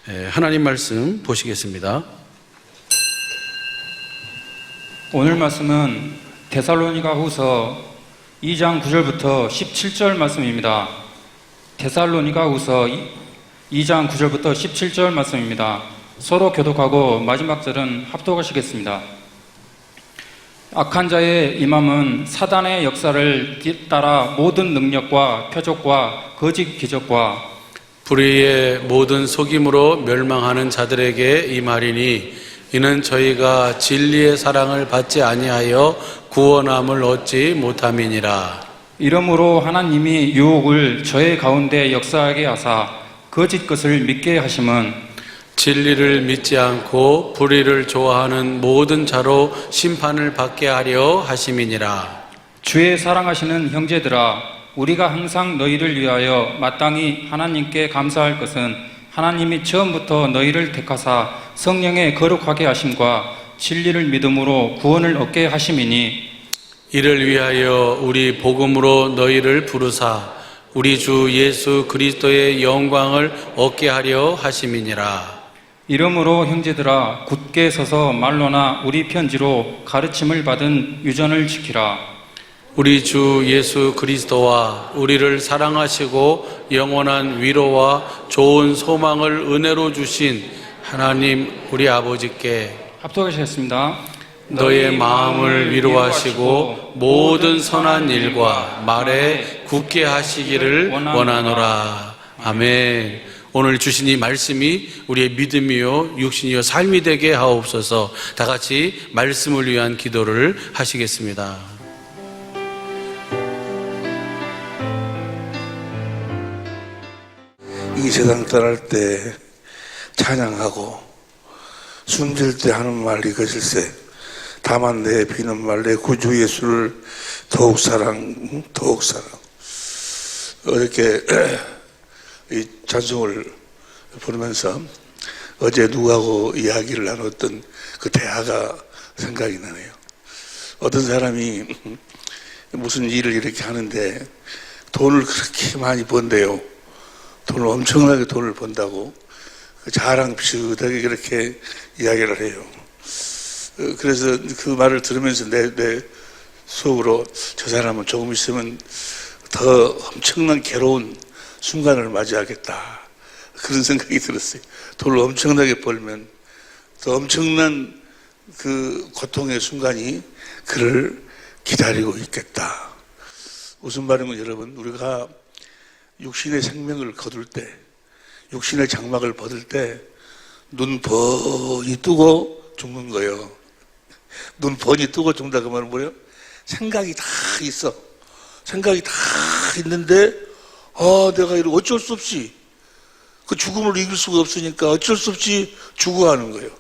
하나님 말씀 보시겠습니다. 오늘 말씀은 데살로니가후서 2장 9절부터 17절 말씀입니다. 데살로니가후서 2장 9절부터 17절 말씀입니다. 서로 교독하고 마지막 절은 합독하시겠습니다. 악한 자의 임함은 사단의 역사를 따라 모든 능력과 표적과 거짓 기적과 불의의 모든 속임으로 멸망하는 자들에게 임하리니 이는 저희가 진리의 사랑을 받지 아니하여 구원함을 얻지 못함이니라. 이러므로 하나님이 유혹을 저의 가운데 역사하게 하사 거짓 것을 믿게 하심은 진리를 믿지 않고 불의를 좋아하는 모든 자로 심판을 받게 하려 하심이니라. 주의 사랑하시는 형제들아, 우리가 항상 너희를 위하여 마땅히 하나님께 감사할 것은 하나님이 처음부터 너희를 택하사 성령의 거룩하게 하심과 진리를 믿음으로 구원을 얻게 하심이니 이를 위하여 우리 복음으로 너희를 부르사 우리 주 예수 그리스도의 영광을 얻게 하려 하심이니라. 이러므로 형제들아, 굳게 서서 말로나 우리 편지로 가르침을 받은 유전을 지키라. 우리 주 예수 그리스도와 우리를 사랑하시고 영원한 위로와 좋은 소망을 은혜로 주신 하나님 우리 아버지께 합독하시겠습니다. 너의 마음을 위로하시고 모든 선한 일과 말에 굳게 하시기를 원하노라. 아멘. 오늘 주신 이 말씀이 우리의 믿음이요 육신이요 삶이 되게 하옵소서. 다 같이 말씀을 위한 기도를 하시겠습니다. 이 세상 떠날 때 찬양하고 숨질 때 하는 말 이것일세. 다만 내 비는 말 내 구주 예수를 더욱 사랑. 어저께 이 찬송을 부르면서 어제 누구하고 이야기를 나눴던 그 대화가 생각이 나네요. 어떤 사람이 무슨 일을 이렇게 하는데 돈을 그렇게 많이 번대요. 돈을 엄청나게 돈을 번다고 자랑 비슷하게 그렇게 이야기를 해요. 그래서 그 말을 들으면서 내 속으로 저 사람은 조금 있으면 더 엄청난 괴로운 순간을 맞이하겠다, 그런 생각이 들었어요. 돈을 엄청나게 벌면 더 엄청난 그 고통의 순간이 그를 기다리고 있겠다. 무슨 말이면 여러분, 우리가 육신의 생명을 거둘 때, 육신의 장막을 벗을 때 눈 번이 뜨고 죽는 거예요. 눈 번이 뜨고 죽는다 그 말은 뭐예요? 생각이 다 있어. 생각이 다 있는데 내가 이렇게 어쩔 수 없이 그 죽음을 이길 수가 없으니까 어쩔 수 없이 죽어가는 거예요.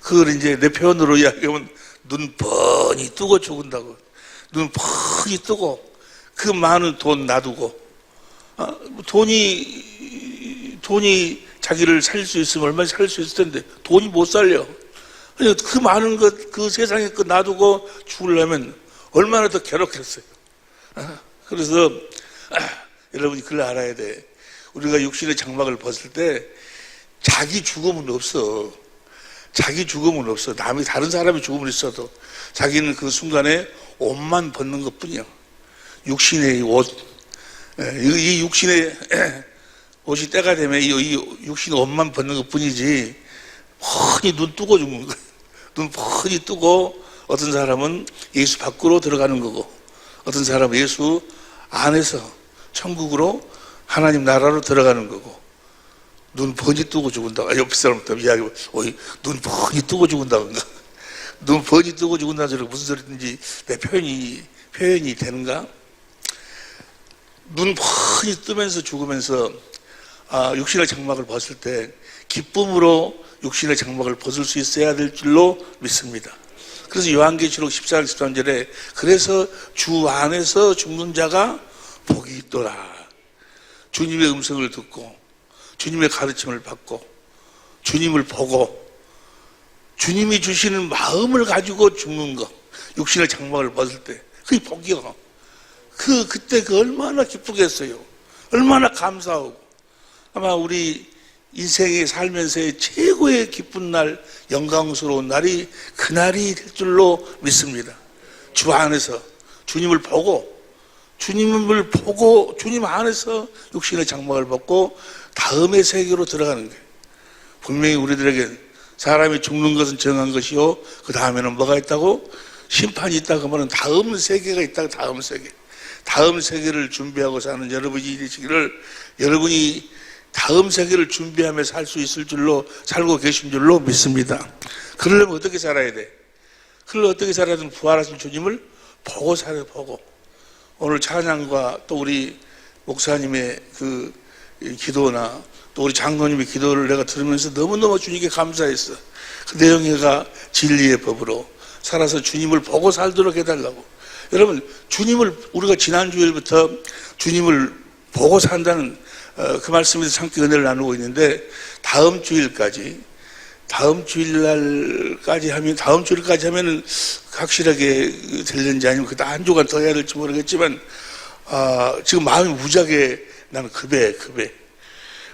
그걸 이제 내 표현으로 이야기하면 눈 번이 뜨고 죽는다고. 눈 번이 뜨고 그 많은 돈 놔두고 돈이 자기를 살릴 수 있으면 얼마나 살릴 수 있을 텐데 돈이 못 살려. 그 많은 것, 그 세상에 그 놔두고 죽으려면 얼마나 더 괴롭겠어요. 그래서 여러분이 그걸 알아야 돼. 우리가 육신의 장막을 벗을 때 자기 죽음은 없어. 자기 죽음은 없어. 다른 사람의 죽음은 있어도 자기는 그 순간에 옷만 벗는 것 뿐이야. 육신의 옷. 이 육신의 옷이 때가 되면 이 육신의 옷만 벗는 것 뿐이지 뻔히 눈 뜨고 죽는 거야. 눈 뻔히 뜨고 어떤 사람은 예수 밖으로 들어가는 거고 어떤 사람은 예수 안에서 천국으로 하나님 나라로 들어가는 거고 눈 번이 뜨고 죽은다. 옆 사람부터 이야기하면 눈 번이 뜨고 죽은다던가 눈 번이 뜨고 죽은다는 소리가 무슨 소리든지 내 표현이 되는가? 눈 번이 뜨면서 죽으면서 육신의 장막을 벗을 때 기쁨으로 육신의 장막을 벗을 수 있어야 될 줄로 믿습니다. 그래서 요한계시록 14장 13절에 그래서 주 안에서 죽는 자가 복이 있더라. 주님의 음성을 듣고 주님의 가르침을 받고 주님을 보고 주님이 주시는 마음을 가지고 죽는 것, 육신의 장막을 벗을 때 그게 복이요. 그때 얼마나 기쁘겠어요. 얼마나 감사하고. 아마 우리 인생에 살면서의 최고의 기쁜 날, 영광스러운 날이 그날이 될 줄로 믿습니다. 주 안에서 주님을 보고 주님 안에서 육신의 장막을 벗고 다음의 세계로 들어가는 거예요. 분명히 우리들에게 사람이 죽는 것은 정한 것이요, 그 다음에는 뭐가 있다고? 심판이 있다. 그 말은 다음 세계가 있다. 다음 세계를 준비하고 사는 여러분이 되시기를, 여러분이 다음 세계를 준비하며 살 수 있을 줄로, 살고 계신 줄로 믿습니다. 그러려면 어떻게 살아야 돼? 그러려면 어떻게 살아야 돼? 부활하신 주님을 보고 살아야 보고. 오늘 찬양과 또 우리 목사님의 그 기도나 또 우리 장로님의 기도를 내가 들으면서 너무너무 주님께 감사했어. 그 내용이가 진리의 법으로 살아서 주님을 보고 살도록 해달라고. 여러분, 우리가 지난주일부터 주님을 보고 산다는 그 말씀에서 함께 은혜를 나누고 있는데, 다음 주일까지 하면은 확실하게 될는지 아니면 그다 한 주간 더 해야 될지 모르겠지만, 지금 마음이 무지하게 나는 급해.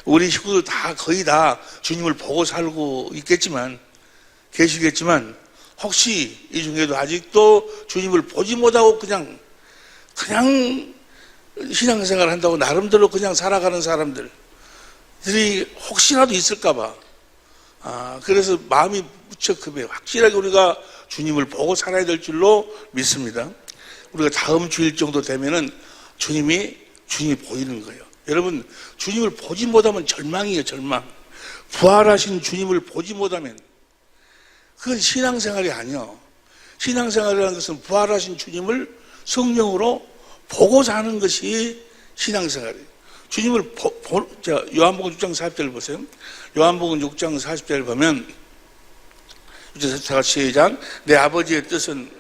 우리 식구들 거의 다 주님을 보고 살고 계시겠지만, 혹시 이 중에도 아직도 주님을 보지 못하고 그냥 신앙생활 한다고 나름대로 그냥 살아가는 사람들이 혹시라도 있을까봐. 그래서 마음이 무척 급해요. 확실하게 우리가 주님을 보고 살아야 될 줄로 믿습니다. 우리가 다음 주일 정도 되면은 주님이 보이는 거예요. 여러분, 주님을 보지 못하면 절망이에요, 절망. 부활하신 주님을 보지 못하면 그건 신앙생활이 아니에요. 신앙생활이라는 것은 부활하신 주님을 성령으로 보고 사는 것이 신앙생활이에요. 주님을 요한복음 6장 40절 보세요. 요한복음 6장 40절 보면, 다 같이 시작. 내 아버지의 뜻은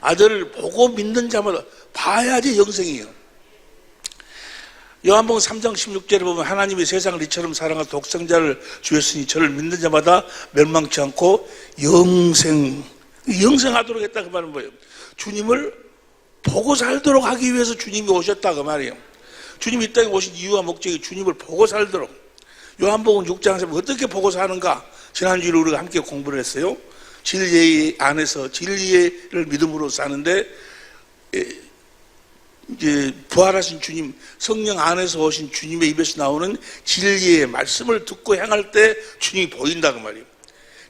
아들을 보고 믿는 자마다, 봐야지 영생이에요. 요한복음 3장 16절에 보면, 하나님이 세상을 이처럼 사랑하사 독생자를 주셨으니 저를 믿는 자마다 멸망치 않고 영생하도록 했다. 그 말은 뭐예요? 주님을 보고 살도록 하기 위해서 주님이 오셨다. 그 말이에요. 주님이 이 땅에 오신 이유와 목적이 주님을 보고 살도록. 요한복음 6장에서 어떻게 보고 사는가? 지난주에 우리가 함께 공부를 했어요. 진리 안에서 진리를 믿음으로 사는데, 이제 부활하신 주님, 성령 안에서 오신 주님의 입에서 나오는 진리의 말씀을 듣고 향할 때 주님이 보인다. 그 말이에요.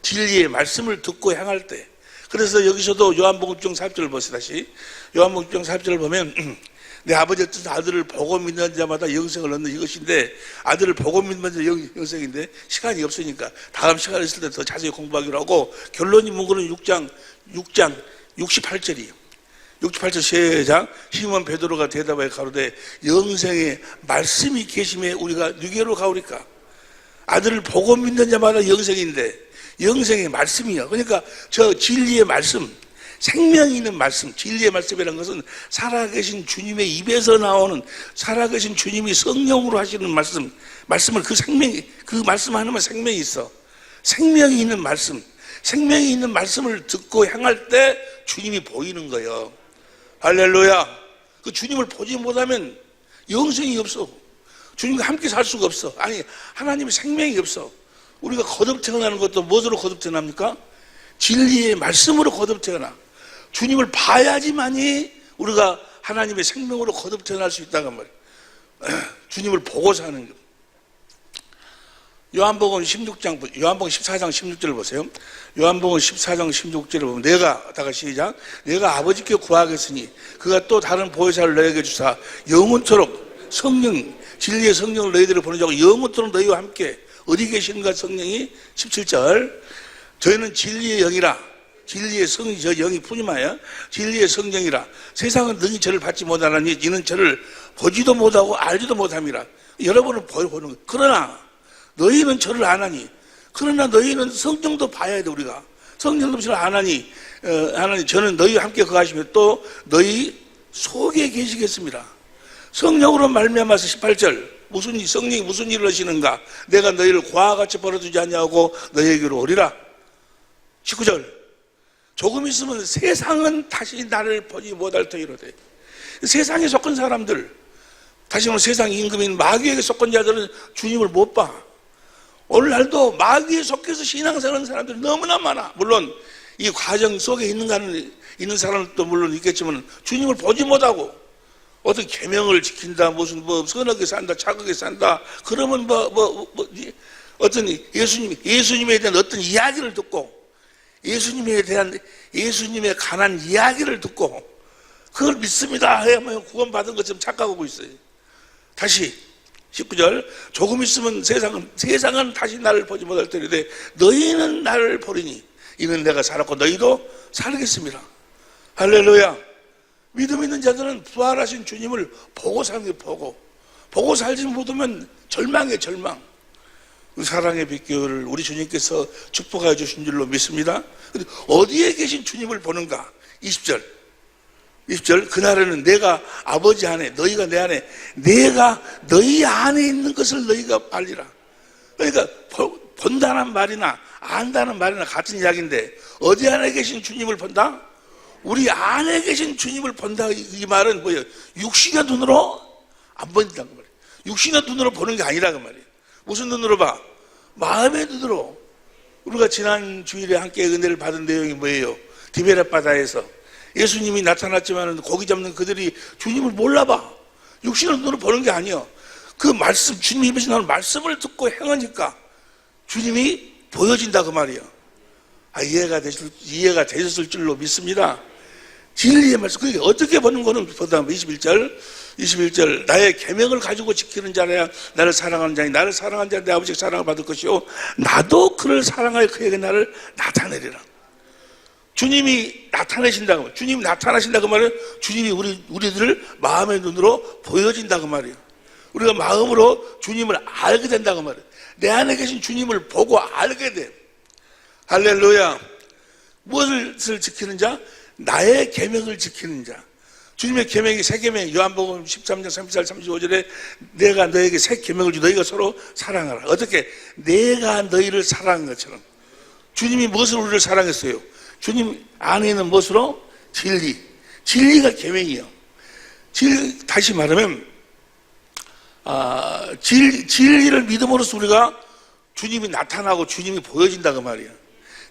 진리의 말씀을 듣고 향할 때. 그래서 여기서도 요한복음 6장 40절을 보세요. 다시 요한복음 6장 40절을 보면, 내 아버지의 뜻은 아들을 보고 믿는 자마다 영생을 얻는 이것인데, 아들을 보고 믿는 자 영생인데 시간이 없으니까 다음 시간에 있을 때 더 자세히 공부하기로 하고, 결론이 뭔가는 6장 68절이에요 68절 시작. 시몬 베드로가 대답하여 가로되 영생의 말씀이 계심에 우리가 누구로 가오리까? 아들을 보고 믿는 자마다 영생인데 영생의 말씀이요. 그러니까 저 진리의 말씀, 생명이 있는 말씀, 진리의 말씀이라는 것은 살아계신 주님의 입에서 나오는, 살아계신 주님이 성령으로 하시는 말씀을 그 말씀 하나만 생명이 있어. 생명이 있는 말씀, 생명이 있는 말씀을 듣고 향할 때 주님이 보이는 거예요. 할렐루야. 그 주님을 보지 못하면 영생이 없어. 주님과 함께 살 수가 없어. 아니, 하나님의 생명이 없어. 우리가 거듭 태어나는 것도 무엇으로 거듭 태어납니까? 진리의 말씀으로 거듭 태어나. 주님을 봐야지만이 우리가 하나님의 생명으로 거듭 태어날 수 있다는 말이에요. 주님을 보고 사는 것. 요한복음 14장 16절을 보세요. 요한복음 14장 16절을 보면, 다 같이 시작. 내가 아버지께 구하겠으니 그가 또 다른 보혜사를 너에게 주사 영원토록 진리의 성령을 너희들을 보내자고 영원토록 너희와 함께. 어디 계신가? 성령이 17절. 저희는 진리의 영이라. 진리의 성이 저 영이 푸니마야. 진리의 성령이라. 세상은 능히 저를 받지 못하나니 이는 저를 보지도 못하고 알지도 못함이라. 여러분은 보는 거. 그러나 너희는 저를 아나니. 그러나 너희는 성령도 봐야 돼. 우리가 성령도 저를 아나니. 하나님 저는 너희와 함께 거하시며 또 너희 속에 계시겠습니다. 성령으로 말미암아서 18절. 성령이 무슨 일을 하시는가? 내가 너희를 고아와 같이 버려두지 아니하고 너희에게로 오리라. 19절. 조금 있으면 세상은 다시 나를 보지 못할 터이로되. 세상에 속한 사람들, 다시 말해 세상 임금인 마귀에게 속한 자들은 주님을 못 봐. 오늘날도 마귀에 속해서 신앙생활하는 사람들이 너무나 많아. 물론 이 과정 속에 있는 사람도 물론 있겠지만 주님을 보지 못하고 어떤 계명을 지킨다, 무슨 선하게 산다, 착하게 산다. 그러면 어떤 예수님에 대한 어떤 이야기를 듣고 예수님에 관한 이야기를 듣고 그걸 믿습니다 해야만 구원받은 것처럼 착각하고 있어요. 다시 19절 조금 있으면 세상은 다시 나를 보지 못할 터인데 너희는 나를 보리니 이는 내가 살았고 너희도 살겠습니다. 할렐루야. 믿음 있는 자들은 부활하신 주님을 보고 사는 게 보고 살지 못하면 절망이에요. 절망. 그 사랑의 빛교를 우리 주님께서 축복해 주신 줄로 믿습니다. 근데 어디에 계신 주님을 보는가? 20절 그날에는 내가 아버지 안에 너희가 내 안에 내가 너희 안에 있는 것을 너희가 알리라. 그러니까 본다는 말이나 안다는 말이나 같은 이야기인데 어디 안에 계신 주님을 본다? 우리 안에 계신 주님을 본다. 이 말은 뭐예요? 육신의 눈으로 안 본다는 말이에요. 육신의 눈으로 보는 게 아니라는 말이에요. 무슨 눈으로 봐? 마음의 눈으로. 우리가 지난 주일에 함께 은혜를 받은 내용이 뭐예요? 디베렛 바다에서 예수님이 나타났지만 고기 잡는 그들이 주님을 몰라봐. 육신의 눈으로 보는 게 아니에요. 그 말씀, 주님이 입에서 나오는 말씀을 듣고 행하니까 주님이 보여진다 그 말이에요. 이해가 되셨을 줄로 믿습니다. 진리의 말씀. 그게 어떻게 보는 거는 보다 21절 나의 계명을 가지고 지키는 자라야 나를 사랑하는 자니 나를 사랑하는 자는 내 아버지의 사랑을 받을 것이요 나도 그를 사랑하여 그에게 나를 나타내리라. 주님이 나타나신다고 말이에요. 주님이 우리들을 마음의 눈으로 보여진다고 말이에요. 우리가 마음으로 주님을 알게 된다고 말이에요. 내 안에 계신 주님을 보고 알게 돼. 할렐루야. 무엇을 지키는 자? 나의 계명을 지키는 자. 주님의 계명이 새 계명, 요한복음 13장 34절 35절에 내가 너에게 새 계명을 주 너희가 서로 사랑하라. 어떻게? 내가 너희를 사랑한 것처럼. 주님이 무엇으로 우리를 사랑했어요? 주님 안에 있는 무엇으로? 진리. 진리가 계명이에요. 다시 말하면 진리를 믿음으로써 우리가 주님이 나타나고 주님이 보여진다 그 말이에요.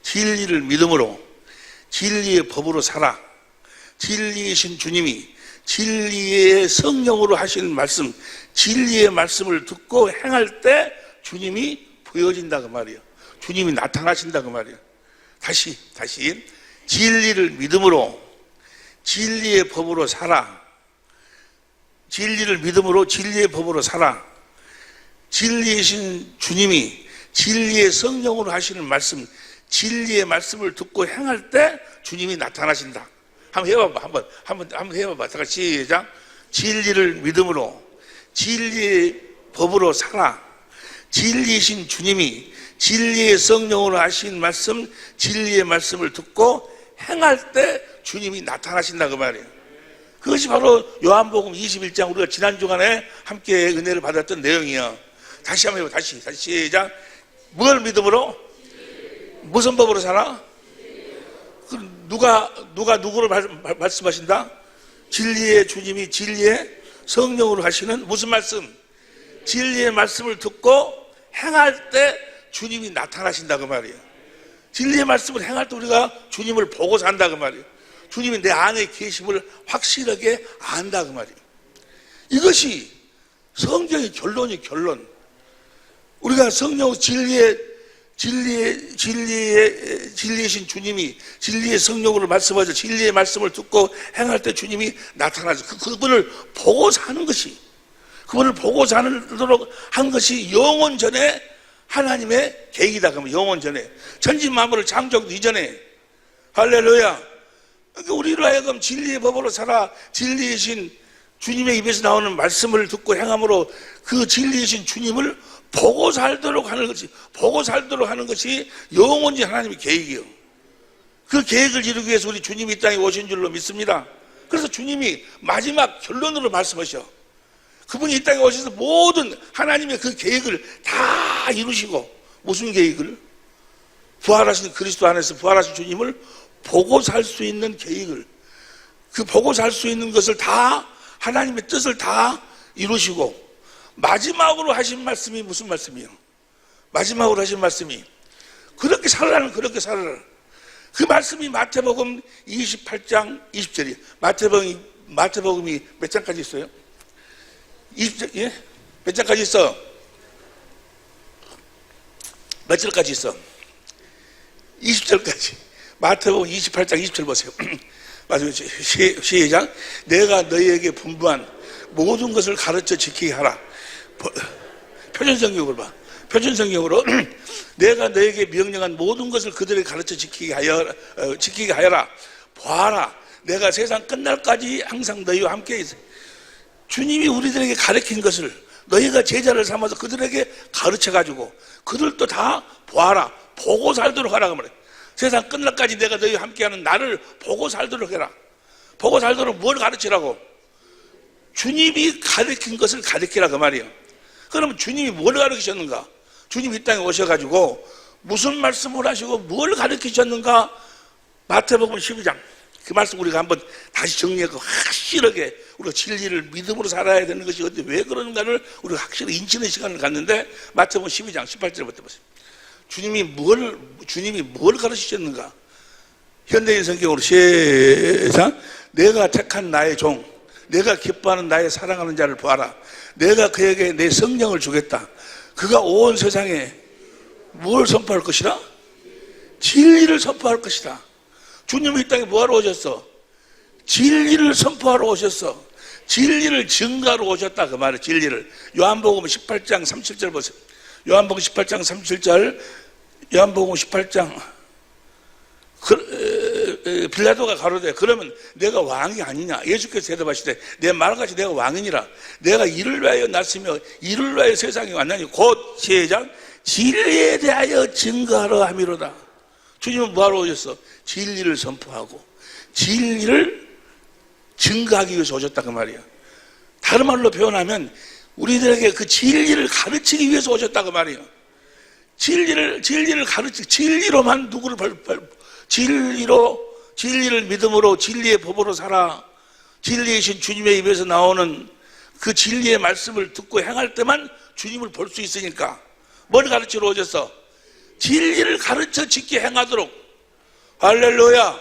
진리를 믿음으로 진리의 법으로 살아. 진리이신 주님이 진리의 성령으로 하시는 말씀, 진리의 말씀을 듣고 행할 때 주님이 보여진다 그 말이에요. 주님이 나타나신다 그 말이에요. 다시 진리를 믿음으로 진리의 법으로 살아. 진리를 믿음으로 진리의 법으로 살아. 진리이신 주님이 진리의 성령으로 하시는 말씀, 진리의 말씀을 듣고 행할 때 주님이 나타나신다. 한번 해봐봐. 한번 해봐봐. 다 같이 시작. 진리를 믿음으로 진리의 법으로 살아. 진리이신 주님이 진리의 성령으로 하신 말씀, 진리의 말씀을 듣고 행할 때 주님이 나타나신다 그 말이에요. 그것이 바로 요한복음 21장 우리가 지난 주간에 함께 은혜를 받았던 내용이에요. 다시 한번 해봐. 다시 시작. 뭘 믿음으로? 무슨 법으로 살아? 누가 누구를 말씀하신다? 진리의 주님이 진리의 성령으로 하시는 무슨 말씀? 진리의 말씀을 듣고 행할 때 주님이 나타나신다 그 말이에요. 진리의 말씀을 행할 때 우리가 주님을 보고 산다 그 말이에요. 주님이 내 안에 계심을 확실하게 안다 그 말이에요. 이것이 성경의 결론. 우리가 성령 진리이신 주님이 진리의 성령으로 말씀하죠. 진리의 말씀을 듣고 행할 때 주님이 나타나죠. 그분을 보고 사는 것이, 그분을 보고 사도록 한 것이 영원 전에 하나님의 계획이다. 그러면 영원 전에 천지 만물을 창조하기 이전에. 할렐루야. 그러니까 우리로 하여금 진리의 법으로 살아. 진리이신 주님의 입에서 나오는 말씀을 듣고 행함으로 그 진리이신 주님을 보고 살도록 하는 것이 영원히 하나님의 계획이에요. 그 계획을 이루기 위해서 우리 주님이 이 땅에 오신 줄로 믿습니다. 그래서 주님이 마지막 결론으로 말씀하셔. 그분이 이 땅에 오셔서 모든 하나님의 그 계획을 다 이루시고, 무슨 계획을? 부활하신 그리스도 안에서 부활하신 주님을 보고 살 수 있는 계획을, 그 보고 살 수 있는 것을 다 하나님의 뜻을 다 이루시고 마지막으로 하신 말씀이 무슨 말씀이에요? 마지막으로 하신 말씀이 그렇게 살아라, 그렇게 살아라. 그 말씀이 마태복음 28장 20절이에요. 마태복음이 몇 장까지 있어요? 20절, 예? 몇 장까지 있어? 몇 절까지 있어? 20절까지. 마태복음 28장 20절 보세요. 맞아요. 시작. 내가 너희에게 분부한 모든 것을 가르쳐 지키게 하라. 표준성경으로 봐. 표준성경으로 내가 너에게 명령한 모든 것을 그들에게 가르쳐 지키게 하여라. 보아라. 내가 세상 끝날까지 항상 너희와 함께 있어. 주님이 우리들에게 가르친 것을 너희가 제자를 삼아서 그들에게 가르쳐가지고 그들도 다 보아라. 보고 살도록 하라고 말해. 세상 끝날까지 내가 너희와 함께하는 나를 보고 살도록 해라. 보고 살도록 뭘 가르치라고? 주님이 가르친 것을 가르치라 그 말이에요. 그러면 주님이 뭘 가르치셨는가? 주님이 이 땅에 오셔가지고 무슨 말씀을 하시고 뭘 가르치셨는가? 마태복음 12장 그 말씀 우리가 한번 다시 정리하고 확실하게 우리가 진리를 믿음으로 살아야 되는 것이 왜 그런가를 우리가 확실히 인치는 시간을 갖는데 마태복음 12장 18절부터 보세요. 주님이 뭘 가르치셨는가? 현대인 성경으로 시작. 내가 택한 나의 종, 내가 기뻐하는 나의 사랑하는 자를 보아라. 내가 그에게 내 성령을 주겠다. 그가 온 세상에 뭘 선포할 것이라? 진리를 선포할 것이다. 주님이 이 땅에 뭐하러 오셨어? 진리를 선포하러 오셨어. 진리를 증거하러 오셨다 그 말이에요. 진리를. 요한복음 18장 37절 보세요. 요한복음 18장 37절. 요한복음 18장 빌라도가 가로되 그러면 내가 왕이 아니냐? 예수께서 대답하시되 내 말같이 내가 왕이니라. 내가 이를 위하여 났으며 이를 위하여 세상에 왔나니 곧 시작 진리에 대하여 증거하러 함이로다. 주님은 뭐하러 오셨어? 진리를 선포하고 진리를 증거하기 위해서 오셨다 그 말이야. 다른 말로 표현하면 우리들에게 그 진리를 가르치기 위해서 오셨다 그 말이야. 진리를 가르치기, 진리로만 누구를 진리를 믿음으로 진리의 법으로 살아. 진리이신 주님의 입에서 나오는 그 진리의 말씀을 듣고 행할 때만 주님을 볼 수 있으니까 뭘 가르치러 오셨어? 진리를 가르쳐 지키 행하도록. 할렐루야.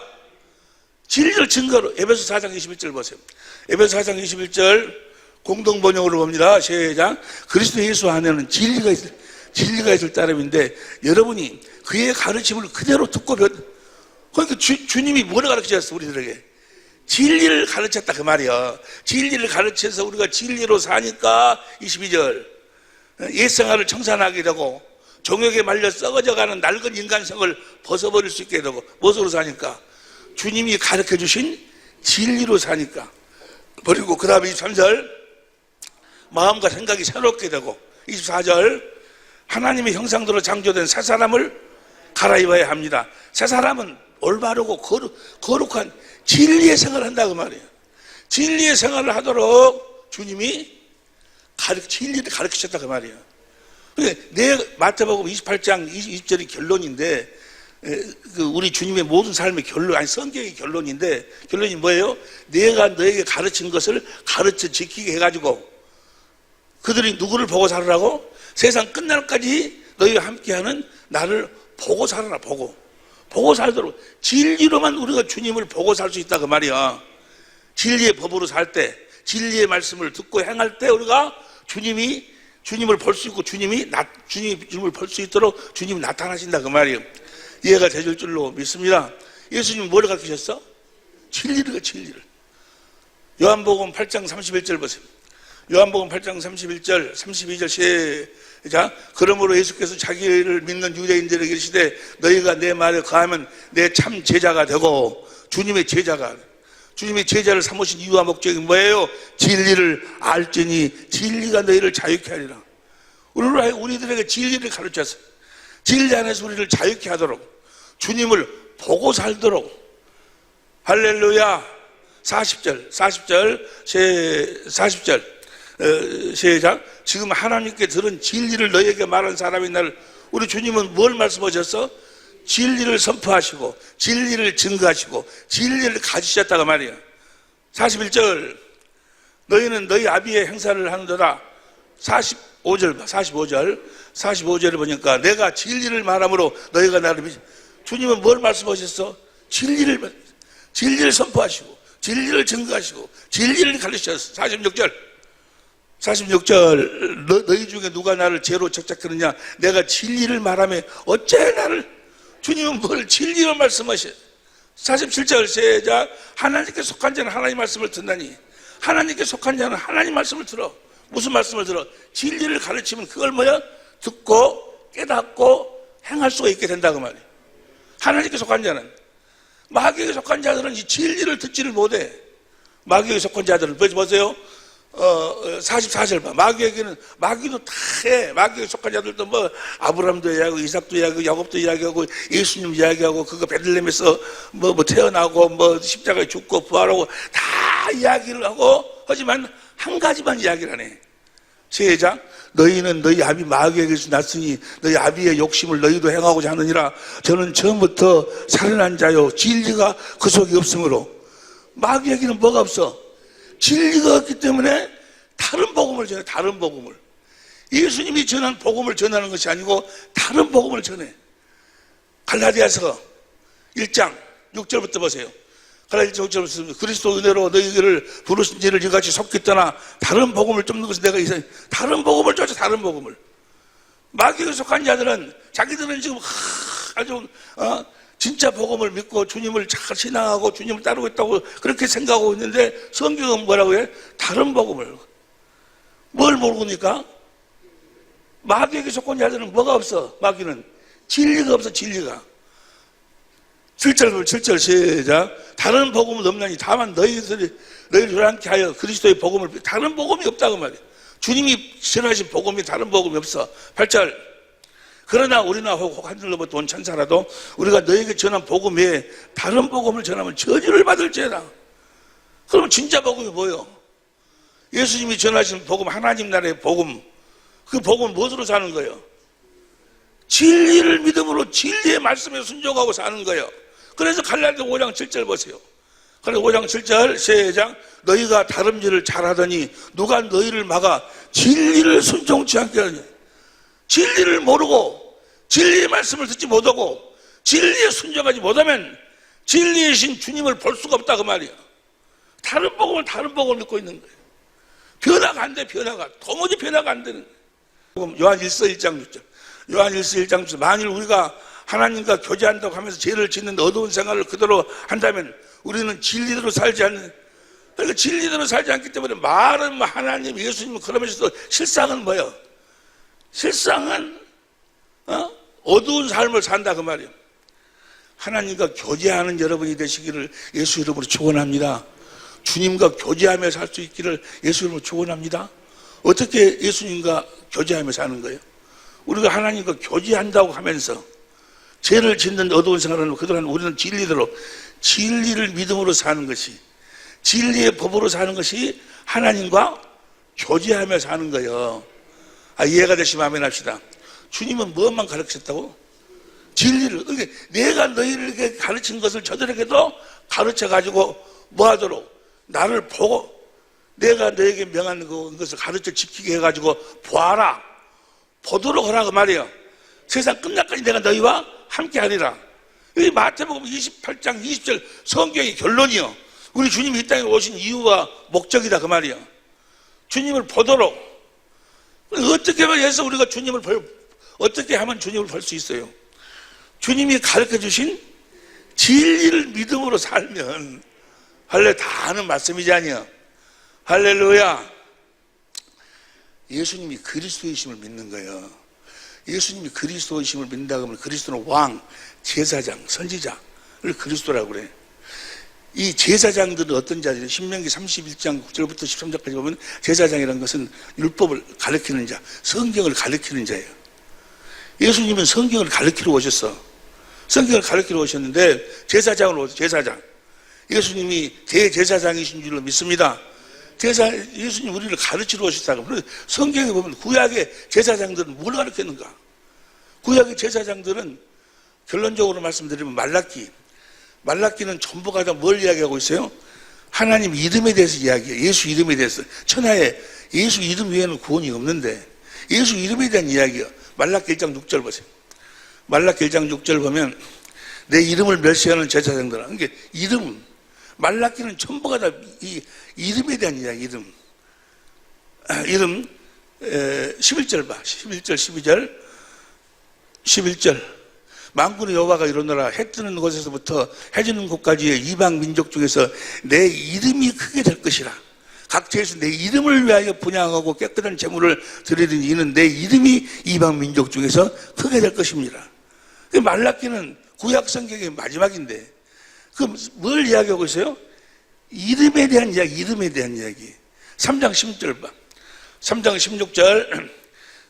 진리를 증거로. 에베소 4장 21절 보세요. 에베소 4장 21절 공동 번역으로 봅니다. 시작. 그리스도 예수 안에는 진리가 있을 따름인데 여러분이 그의 가르침을 그대로 듣고 그러니까 주님이 뭘 가르치셨어 우리들에게? 진리를 가르쳤다 그 말이야. 진리를 가르쳐서 우리가 진리로 사니까 22절 옛생활을 청산하게 되고 종역에 말려 썩어져가는 낡은 인간성을 벗어버릴 수 있게 되고 무엇으로 사니까? 주님이 가르쳐주신 진리로 사니까. 그리고 그 다음에 23절 마음과 생각이 새롭게 되고 24절 하나님의 형상대로 창조된 새 사람을 갈아입어야 합니다. 새 사람은 올바르고 거룩한 진리의 생활을 한다 그 말이에요. 진리의 생활을 하도록 주님이 진리를 가르치셨다 그 말이에요. 내 마태복음 28장 20절이 결론인데 우리 주님의 모든 삶의 결론, 아니 성경의 결론인데 결론이 뭐예요? 내가 너에게 가르친 것을 가르쳐 지키게 해가지고 그들이 누구를 보고 살으라고? 세상 끝날까지 너희와 함께하는 나를 보고 살아라. 보고 살도록. 진리로만 우리가 주님을 보고 살 수 있다 그 말이야. 진리의 법으로 살 때, 진리의 말씀을 듣고 행할 때 우리가 주님을 볼 수 있고 주님을 볼 수 있도록 주님이 나타나신다 그 말이에요. 이해가 되실 줄로 믿습니다. 예수님은 뭘 가르치셨어? 진리를. 요한복음 8장 31절 보세요. 요한복음 8장 31절 32절 시작. 그러므로 예수께서 자기를 믿는 유대인들에게 이르시되 너희가 내 말에 거하면 내 참 제자가 되고. 주님의 제자를 삼으신 이유와 목적이 뭐예요? 진리를 알지니 진리가 너희를 자유케 하리라. 우리들에게 진리를 가르쳤어요. 진리 안에서 우리를 자유케 하도록 주님을 보고 살도록. 할렐루야. 40절 시작. 지금 하나님께 들은 진리를 너희에게 말한 사람이 날. 우리 주님은 뭘 말씀하셨어? 진리를 선포하시고 진리를 증거하시고 진리를 가지셨다가 말이야. 41절 너희는 너희 아비의 행사를 하는도다. 45절 45절을 보니까 내가 진리를 말함으로 너희가 나를 주님은 뭘 말씀하셨어? 진리를 선포하시고 진리를 증거하시고 진리를 가르치셨어. 46절 너희 중에 누가 나를 죄로 책잡겠느냐? 내가 진리를 말하며 어째 나를. 주님은 뭘 진리로 말씀하셔. 47절 시작. 하나님께 속한 자는 하나님 말씀을 듣나니. 하나님께 속한 자는 하나님 말씀을 들어. 무슨 말씀을 들어? 진리를 가르치면 그걸 뭐야? 듣고 깨닫고 행할 수가 있게 된다고 말이야. 하나님께 속한 자는. 마귀에게 속한 자들은 이 진리를 듣지를 못해. 마귀에게 속한 자들은 보세요. 44절 봐. 마귀도 다 해. 마귀에 속한 자들도 뭐 아브라함도 이야기하고 이삭도 이야기하고 야곱도 이야기하고 예수님 이야기하고 그거 베들레헴에서 뭐 태어나고 뭐 십자가에 죽고 부활하고 다 이야기를 하고 하지만 한 가지만 이야기를 하네. 시작. 너희는 너희 아비 마귀에게서 났으니 너희 아비의 욕심을 너희도 행하고자 하느니라. 저는 처음부터 살인한 자요 진리가 그 속에 없으므로. 마귀에게는 뭐가 없어? 진리가 없기 때문에 다른 복음을 전해. 다른 복음을. 예수님이 전한 복음을 전하는 것이 아니고 다른 복음을 전해. 갈라디아서 1장 6절부터 보세요. 갈라디아서 6절부터 그리스도 은혜로 너희를 부르신 지를 이같이 속기 떠나 다른 복음을 쫓는 것은 내가 이상. 다른 복음을 쫓아. 다른 복음을. 마귀에 속한 자들은 자기들은 지금 아주 진짜 복음을 믿고 주님을 잘 신앙하고 주님을 따르고 있다고 그렇게 생각하고 있는데 성경은 뭐라고 해? 다른 복음을. 뭘 모르니까? 마귀에게 속한 자들은 뭐가 없어? 마귀는 진리가 없어. 진리가. 7절 시작. 다른 복음은 없나니 다만 너희를 교란케 하여 그리스도의 복음을. 다른 복음이 없다고 말이야. 주님이 전하신 복음이 다른 복음이 없어. 8절. 그러나 우리나 혹 하늘로부터 온 천사라도 우리가 너에게 전한 복음 외에 다른 복음을 전하면 저주를 받을지어다. 그럼 진짜 복음이 뭐예요? 예수님이 전하신 복음, 하나님 나라의 복음. 그 복음은 무엇으로 사는 거예요? 진리를 믿음으로 진리의 말씀에 순종하고 사는 거예요. 그래서 갈라디아 5장 7절 보세요. 그래서 5장 7절 시작. 너희가 다름질을 잘하더니 누가 너희를 막아 진리를 순종치 않게 하니. 진리를 모르고 진리의 말씀을 듣지 못하고 진리에 순종하지 못하면 진리이신 주님을 볼 수가 없다 그 말이야. 다른 복음을 믿고 있는 거예요. 변화가 안 돼. 도무지 변화가 안 되는 거예요. 요한 1서 1장 6절. 요한 1서 1장 6절. 만일 우리가 하나님과 교제한다고 하면서 죄를 짓는 어두운 생활을 그대로 한다면 우리는 진리대로 살지 않는. 그러니까 진리대로 살지 않기 때문에 말은 하나님, 예수님 그러면서도 실상은 뭐예요? 실상은 어두운 삶을 산다 그 말이에요. 하나님과 교제하는 여러분이 되시기를 예수 이름으로 축원합니다. 주님과 교제하며 살 수 있기를 예수 이름으로 축원합니다. 어떻게 예수님과 교제하며 사는 거예요? 우리가 하나님과 교제한다고 하면서 죄를 짓는 어두운 생활을 그동안 우리는 진리대로 진리를 믿음으로 사는 것이, 진리의 법으로 사는 것이 하나님과 교제하며 사는 거예요. 이해가 되시면 아멘 합시다. 주님은 무엇만 가르치셨다고? 진리를. 그러니까 내가 너희에게 가르친 것을 저들에게도 가르쳐가지고 뭐 하도록? 나를 보고 내가 너에게 명한 것을 가르쳐 지키게 해가지고 보아라. 보도록 하라 그 말이에요. 세상 끝날까지 내가 너희와 함께 하리라. 이 마태복음 28장 20절 성경의 결론이요. 우리 주님이 이 땅에 오신 이유와 목적이다 그 말이에요. 주님을 보도록. 어떻게 해서 우리가 어떻게 하면 주님을 볼 수 있어요? 주님이 가르쳐 주신 진리를 믿음으로 살면 할렐루야. 다 아는 말씀이지 아니야. 할렐루야. 예수님이 그리스도이심을 믿는 거예요. 예수님이 그리스도이심을 믿는다고 하면 그리스도는 왕, 제사장, 선지자를 그리스도라고 그래. 이 제사장들은 어떤 자들이 신명기 31장 9절부터 13절까지 보면 제사장이라는 것은 율법을 가르치는 자, 성경을 가르치는 자예요. 예수님은 성경을 가르치러 오셨어. 성경을 가르치러 오셨는데 제사장으로 오셨어. 제사장. 예수님이 대제사장이신 줄로 믿습니다. 예수님 우리를 가르치러 오셨다고. 성경에 보면 구약의 제사장들은 뭘 가르쳤는가? 구약의 제사장들은 결론적으로 말씀드리면 말라기는 전부가 다 뭘 이야기하고 있어요? 하나님 이름에 대해서 이야기해요. 예수 이름에 대해서. 천하에 예수 이름 외에는 구원이 없는데 예수 이름에 대한 이야기요. 말라기 1장 6절 보세요. 말라기 1장 6절 보면 내 이름을 멸시하는 제사장들아. 그러니까 이름, 말라기는 전부가 다 이 이름에 대한 이야기. 이름 11절 봐. 11절 12절 11절 만군의 여호와가 이르노라. 해 뜨는 곳에서부터 해 지는 곳까지의 이방 민족 중에서 내 이름이 크게 될 것이라. 각처에서 내 이름을 위하여 분향하고 깨끗한 제물을 드리는 이는 내 이름이 이방 민족 중에서 크게 될 것입니다. 말라기는 구약 성경의 마지막인데 그럼 뭘 이야기하고 있어요? 이름에 대한 이야기, 이름에 대한 이야기. 3장 16절 봐. 3장 16절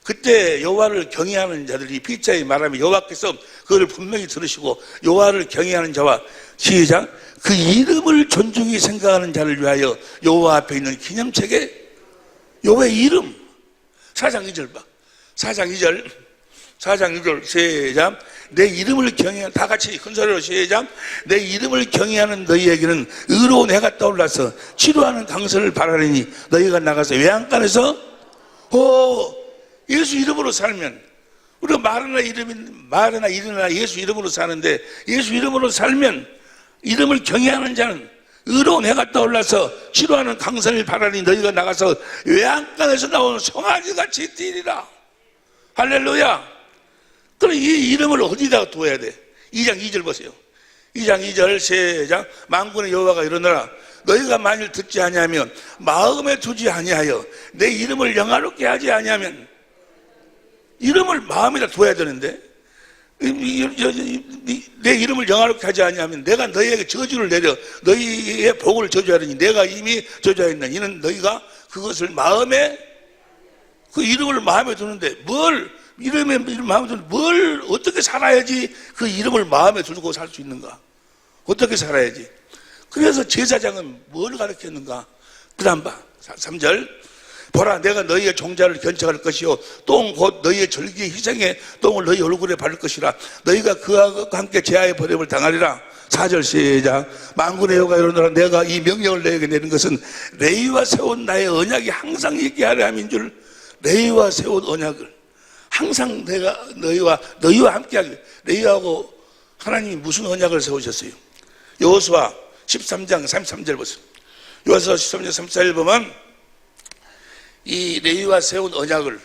그때 여호와를 경외하는 자들이 피자에 말하면 여호와께서 그를 분명히 들으시고 여호와를 경외하는 자와 시작 그 이름을 존중히 생각하는 자를 위하여 여호와 앞에 있는 기념책에 여호와의 이름 4장 2절 봐. 4장 2절 시작 내 이름을 경외하는 다 같이 큰 소리로 시작 내 이름을 경외하는 너희에게는 의로운 해가 떠올라서 치료하는 강선을 바라리니 너희가 나가서 외양간에서 예수 이름으로 살면 우리가 말하나 일어나 예수 이름으로 사는데 예수 이름으로 살면 이름을 경외하는 자는 의로운 해가 떠올라서 치료하는 강선을 바라니 너희가 나가서 외양간에서 나오는 송아지같이 뛰리라. 할렐루야. 그럼 이 이름을 어디다가 둬야 돼? 2장 2절 보세요. 2장 2절 시작 만군의 여호와가 이르노라 너희가 만일 듣지 아니하면 마음에 두지 아니하여 내 이름을 영화롭게 하지 아니하면 이름을 마음에다 둬야 되는데 내 이름을 영화롭게 하지 아니하면 내가 너희에게 저주를 내려 너희의 복을 저주하리니 내가 이미 저주하였나 이는 너희가 그것을 마음에 그 이름을 마음에 두는데 뭘 어떻게 살아야지 그 이름을 마음에 두고 살 수 있는가? 어떻게 살아야지? 그래서 제사장은 뭘 가르쳤는가? 그 다음 봐. 3절. 보라, 내가 너희의 종자를 견책할 것이요. 똥 곧 너희의 절기의 희생에 똥을 너희 얼굴에 바를 것이라. 너희가 그와 함께 제아의 버림을 당하리라. 4절 시작. 만군의 여호와가 이르노라 내가 이 명령을 너희에게 내린 것은 레위와 세운 나의 언약이 항상 있게 하려 함인 줄. 레위와 세운 언약을 항상 내가 너희와 함께하기. 레위하고 하나님이 무슨 언약을 세우셨어요? 여호수아 13장 33절 보세요. 여호수아 13장 34절 보면 이 레위와 세운 언약을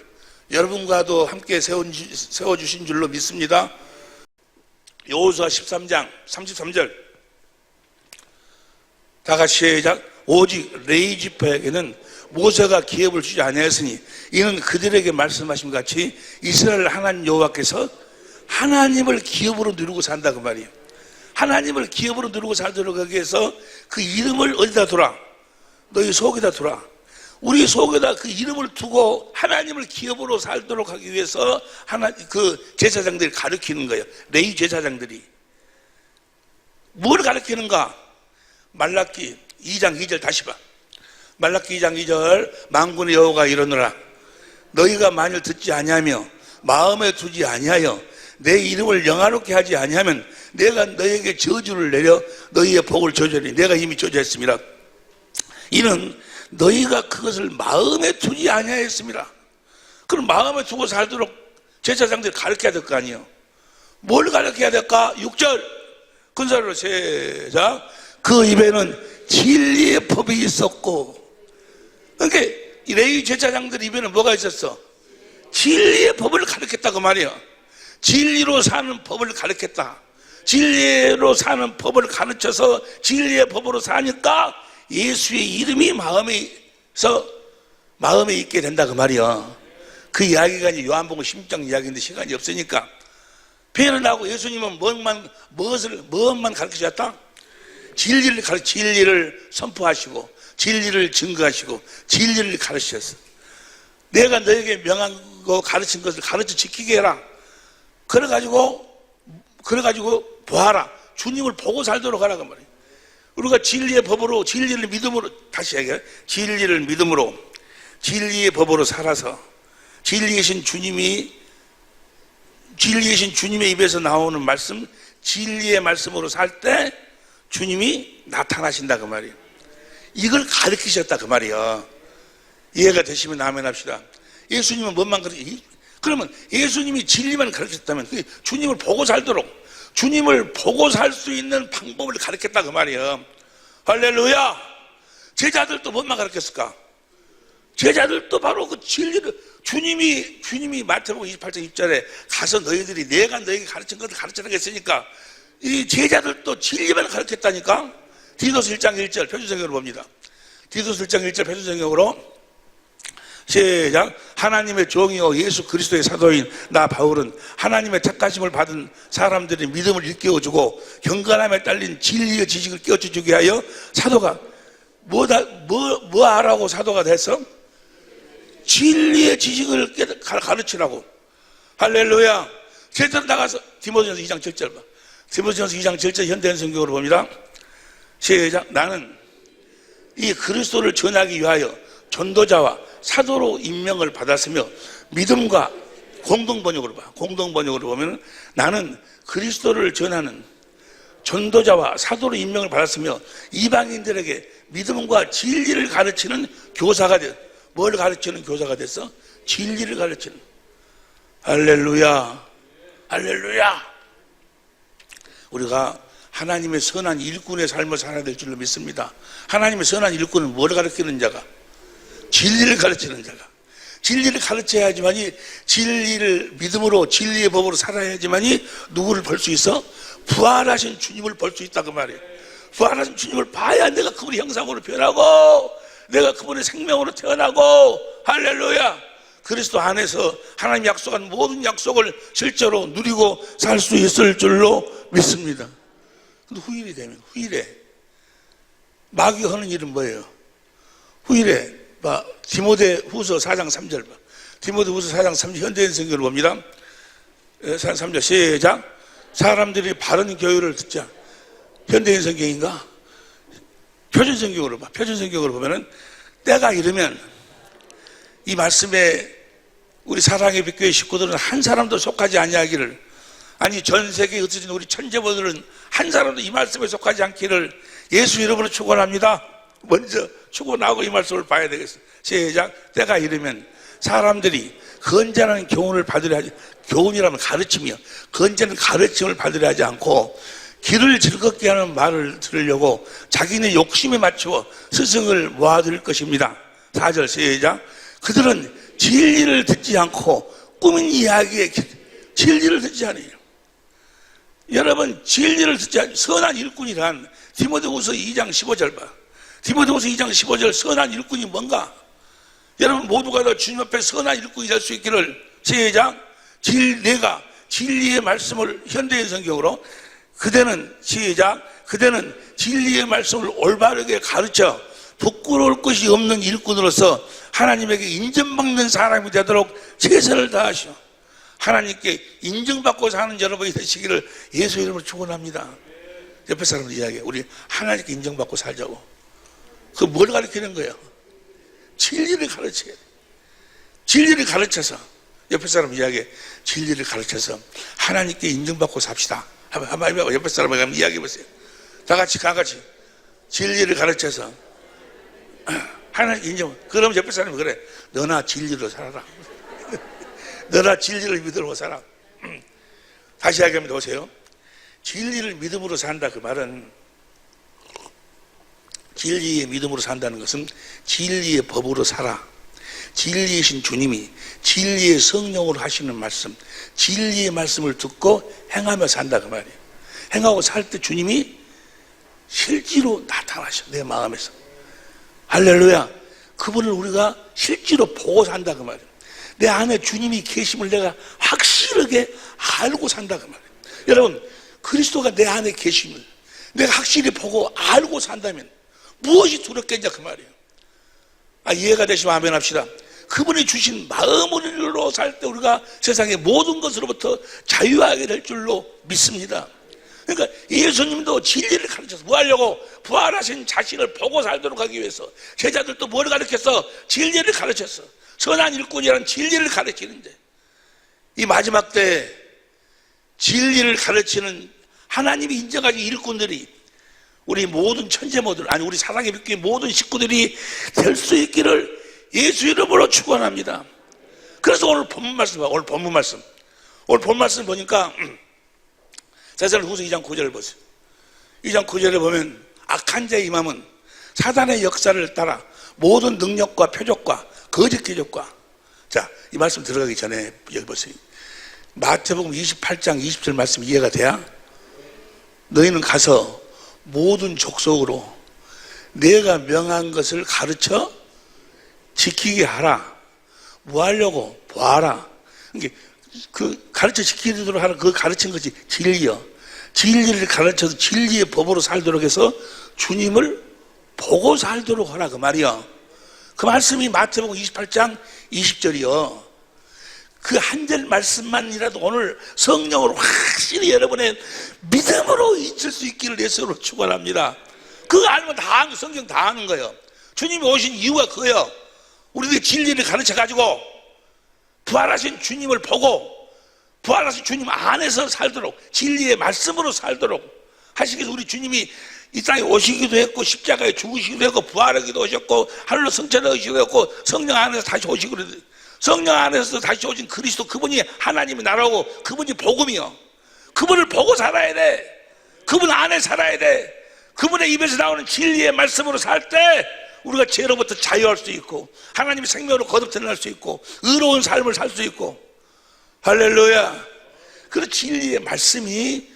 여러분과도 함께 세워주신 줄로 믿습니다. 여호수아 13장 33절 다 같이 시작. 오직 레위 지파에게는 모세가 기업을 주지 아니하였으니 이는 그들에게 말씀하신 것 같이 이스라엘 하나님 여호와께서 하나님을 기업으로 누리고 산다 그 말이에요. 하나님을 기업으로 누리고 살도록 하기 위해서 그 이름을 어디다 두라? 너희 속에다 두라. 우리 속에다 그 이름을 두고 하나님을 기업으로 살도록 하기 위해서 그 제사장들이 가르치는 거예요. 레위 제사장들이 뭘 가르치는가? 말라기 2장 2절 다시 봐. 말라기 2장 2절 만군의 여호와가 이르노라 너희가 만일 듣지 아니하며 마음에 두지 아니하여 내 이름을 영화롭게 하지 아니하면 내가 너희에게 저주를 내려 너희의 복을 저주하리. 내가 이미 저주했습니다. 이는 너희가 그것을 마음에 두지 아니하였습니다. 그럼 마음에 두고 살도록 제사장들이 가르쳐야 될 거 아니에요. 뭘 가르쳐야 될까? 6절 근사로 시작. 그 입에는 진리의 법이 있었고 그러니까 이 레위 제사장들 입에는 뭐가 있었어? 진리의 법을 가르쳤다고 말이에요. 진리로 사는 법을 가르쳤다. 진리로 사는 법을 가르쳐서 진리의 법으로 사니까 예수의 이름이 마음에 있게 된다 그 말이야. 그 이야기가 이제 요한복음 16장 이야기인데 시간이 없으니까 표현을 하고 예수님은 무엇만 가르치셨다? 진리를 선포하시고 진리를 증거하시고 진리를 가르치셨어. 내가 너에게 명한 거 가르친 것을 가르쳐 지키게 해라. 그래가지고 보아라. 주님을 보고 살도록 하라고 말이에요. 우리가 진리의 법으로 진리를 믿음으로 다시 얘기해. 진리를 믿음으로 진리의 법으로 살아서 진리이신 주님의 입에서 나오는 말씀 진리의 말씀으로 살 때 주님이 나타나신다 그 말이에요. 이걸 가르치셨다 그 말이에요. 이해가 되시면 아멘 합시다. 예수님은 뭔만 그러면 예수님이 진리만 가르쳤다면 주님을 보고 살도록, 주님을 보고 살 수 있는 방법을 가르쳤다 그 말이에요. 할렐루야. 제자들도 뭔만 가르쳤을까? 제자들도 바로 그 진리를, 주님이 마태복음 28장 6절에 가서 너희들이 내가 너희에게 가르친 것을 가르치라고 했으니까 이 제자들도 진리만 가르쳤다니까. 디도서 1장 1절 표준성경으로 봅니다. 디도서 1장 1절 표준성경으로 시작. 하나님의 종이요 예수 그리스도의 사도인 나 바울은 하나님의 택하심을 받은 사람들의 믿음을 일깨워주고 경건함에 딸린 진리의 지식을 깨워주기 위하여 사도가 뭐 하라고 사도가 됐어? 진리의 지식을 가르치라고. 할렐루야. 제대로 나가서 디모데전서 2장 7절 봐. 디모데전서 2장 7절 현대인 성경으로 봅니다. 시작. 나는 이 그리스도를 전하기 위하여 전도자와 사도로 임명을 받았으며 믿음과 공동번역으로 봐. 공동번역으로 보면 나는 그리스도를 전하는 전도자와 사도로 임명을 받았으며 이방인들에게 믿음과 진리를 가르치는 교사가 됐어. 뭘 가르치는 교사가 됐어? 진리를 가르치는. 할렐루야. 할렐루야. 우리가 하나님의 선한 일꾼의 삶을 살아야 될 줄로 믿습니다. 하나님의 선한 일꾼은 뭘 가르치는 자가? 진리를 가르치는 자가. 진리를 가르쳐야지만이, 진리를 믿음으로 진리의 법으로 살아야지만이 누구를 볼 수 있어? 부활하신 주님을 볼 수 있다 그 말이에요. 부활하신 주님을 봐야 내가 그분의 형상으로 변하고 내가 그분의 생명으로 태어나고. 할렐루야. 그리스도 안에서 하나님 약속한 모든 약속을 실제로 누리고 살 수 있을 줄로 믿습니다. 근데 후일이 되면, 후일에 마귀가 하는 일은 뭐예요? 후일에 디모데 후서 4장 3절 봐. 디모데 후서 4장 3절 현대인 성경을 봅니다. 3절 시작. 사람들이 바른 교율을 듣자. 현대인 성경인가? 표준 성경으로 봐. 표준 성경으로 보면은 때가 이르면, 이 말씀에 우리 사랑의 빛교회 식구들은 한 사람도 속하지 아니하기를, 아니 전 세계에 흩어진 우리 천재보들은 한 사람도 이 말씀에 속하지 않기를 예수 이름으로 축원합니다. 먼저 축원하고 이 말씀을 봐야 되겠어요. 시작. 때가 이르면 사람들이 건전한 교훈을 받으려 하지, 교훈이라면 가르침이요, 건전한 가르침을 받으려 하지 않고 길을 즐겁게 하는 말을 들으려고 자기네 욕심에 맞추어 스승을 모아들 것입니다. 4절 시작. 그들은 진리를 듣지 않고 꾸민 이야기에 진리를 듣지 않아요. 여러분, 진리를 듣지 않아요. 선한 일꾼이란 디모데후서 2장 15절 봐. 디모데후서 2장 15절 선한 일꾼이 뭔가? 여러분 모두가 다 주님 앞에 선한 일꾼이 될 수 있기를. 시작. 내가 진리의 말씀을 현대인 성경으로 그대는 시작. 그대는 진리의 말씀을 올바르게 가르쳐 부끄러울 것이 없는 일꾼으로서 하나님에게 인정받는 사람이 되도록 최선을 다하시오. 하나님께 인정받고 사는 여러분이 되시기를 예수 이름으로 축원합니다. 옆에 사람들 이야기해. 우리 하나님께 인정받고 살자고. 그 뭘 가르치는 거예요? 진리를 가르쳐야 돼. 진리를 가르쳐서, 옆에 사람 이야기해. 진리를 가르쳐서 하나님께 인정받고 삽시다. 한번 옆에 사람에게 이야기해 보세요. 다 같이 진리를 가르쳐서 하나님 인정. 그럼 옆에 사람이 그래. 너나 진리로 살아라. 너나 진리를 믿음으로 살아. 다시 이야기합니다. 보세요. 진리를 믿음으로 산다 그 말은, 진리의 믿음으로 산다는 것은 진리의 법으로 살아. 진리이신 주님이 진리의 성령으로 하시는 말씀, 진리의 말씀을 듣고 행하며 산다 그 말이에요. 행하고 살 때 주님이 실제로 나타나셔. 내 마음에서. 할렐루야. 그분을 우리가 실제로 보고 산다 그 말이에요. 내 안에 주님이 계심을 내가 확실하게 알고 산다 그 말이에요. 여러분, 그리스도가 내 안에 계심을 내가 확실히 보고 알고 산다면 무엇이 두렵겠냐 그 말이에요. 이해가 되시면 아멘 합시다. 그분이 주신 마음으로 살 때 우리가 세상의 모든 것으로부터 자유하게 될 줄로 믿습니다. 그러니까 예수님도 진리를 가르쳐서 뭐 하려고? 부활하신 자신을 보고 살도록 하기 위해서 제자들도 뭘 가르쳤어? 진리를 가르쳤어. 선한 일꾼이라는 진리를 가르치는데, 이 마지막 때 진리를 가르치는 하나님이 인정하신 일꾼들이 우리 모든 천재모들, 아니 우리 사랑의 빛교회 모든 식구들이 될 수 있기를 예수 이름으로 축원합니다. 그래서 오늘 본문 말씀 봐. 오늘 본문 말씀 보니까 데살로니가후서 2장 9절을 보세요. 2장 9절에 보면 악한 자의 임함은 사단의 역사를 따라 모든 능력과 표적과 거짓 기적과, 자, 이 말씀 들어가기 전에 여기 보세요. 마태복음 28장 20절 말씀 이해가 돼야? 너희는 가서 모든 족속으로 내가 명한 것을 가르쳐 지키게 하라. 뭐 하려고? 보아라. 그 가르쳐 지키도록 하라. 그거 가르친 것이 진리요. 진리를 가르쳐서 진리의 법으로 살도록 해서 주님을 보고 살도록 하라. 그 말이요. 그 말씀이 마태복음 28장 20절이요. 그 한 절 말씀만이라도 오늘 성령으로 확실히 여러분의 믿음으로 잊을 수 있기를 예수로 축원합니다. 그거 알면 다 아는, 성경 다 아는 거예요. 주님이 오신 이유가 그거예요. 우리들이 진리를 가르쳐가지고 부활하신 주님을 보고 부활하신 주님 안에서 살도록, 진리의 말씀으로 살도록 하시기 위해서 우리 주님이 이 땅에 오시기도 했고 십자가에 죽으시기도 했고 부활하기도 오셨고 하늘로 승천하시기도 했고 성령 안에서 다시 오시고, 성령 안에서 다시 오신 그리스도, 그분이 하나님의 나라고 그분이 복음이요. 그분을 보고 살아야 돼. 그분 안에 살아야 돼. 그분의 입에서 나오는 진리의 말씀으로 살 때 우리가 죄로부터 자유할 수 있고 하나님의 생명으로 거듭 태어날 수 있고 의로운 삶을 살 수 있고. 할렐루야. 그 진리의 말씀이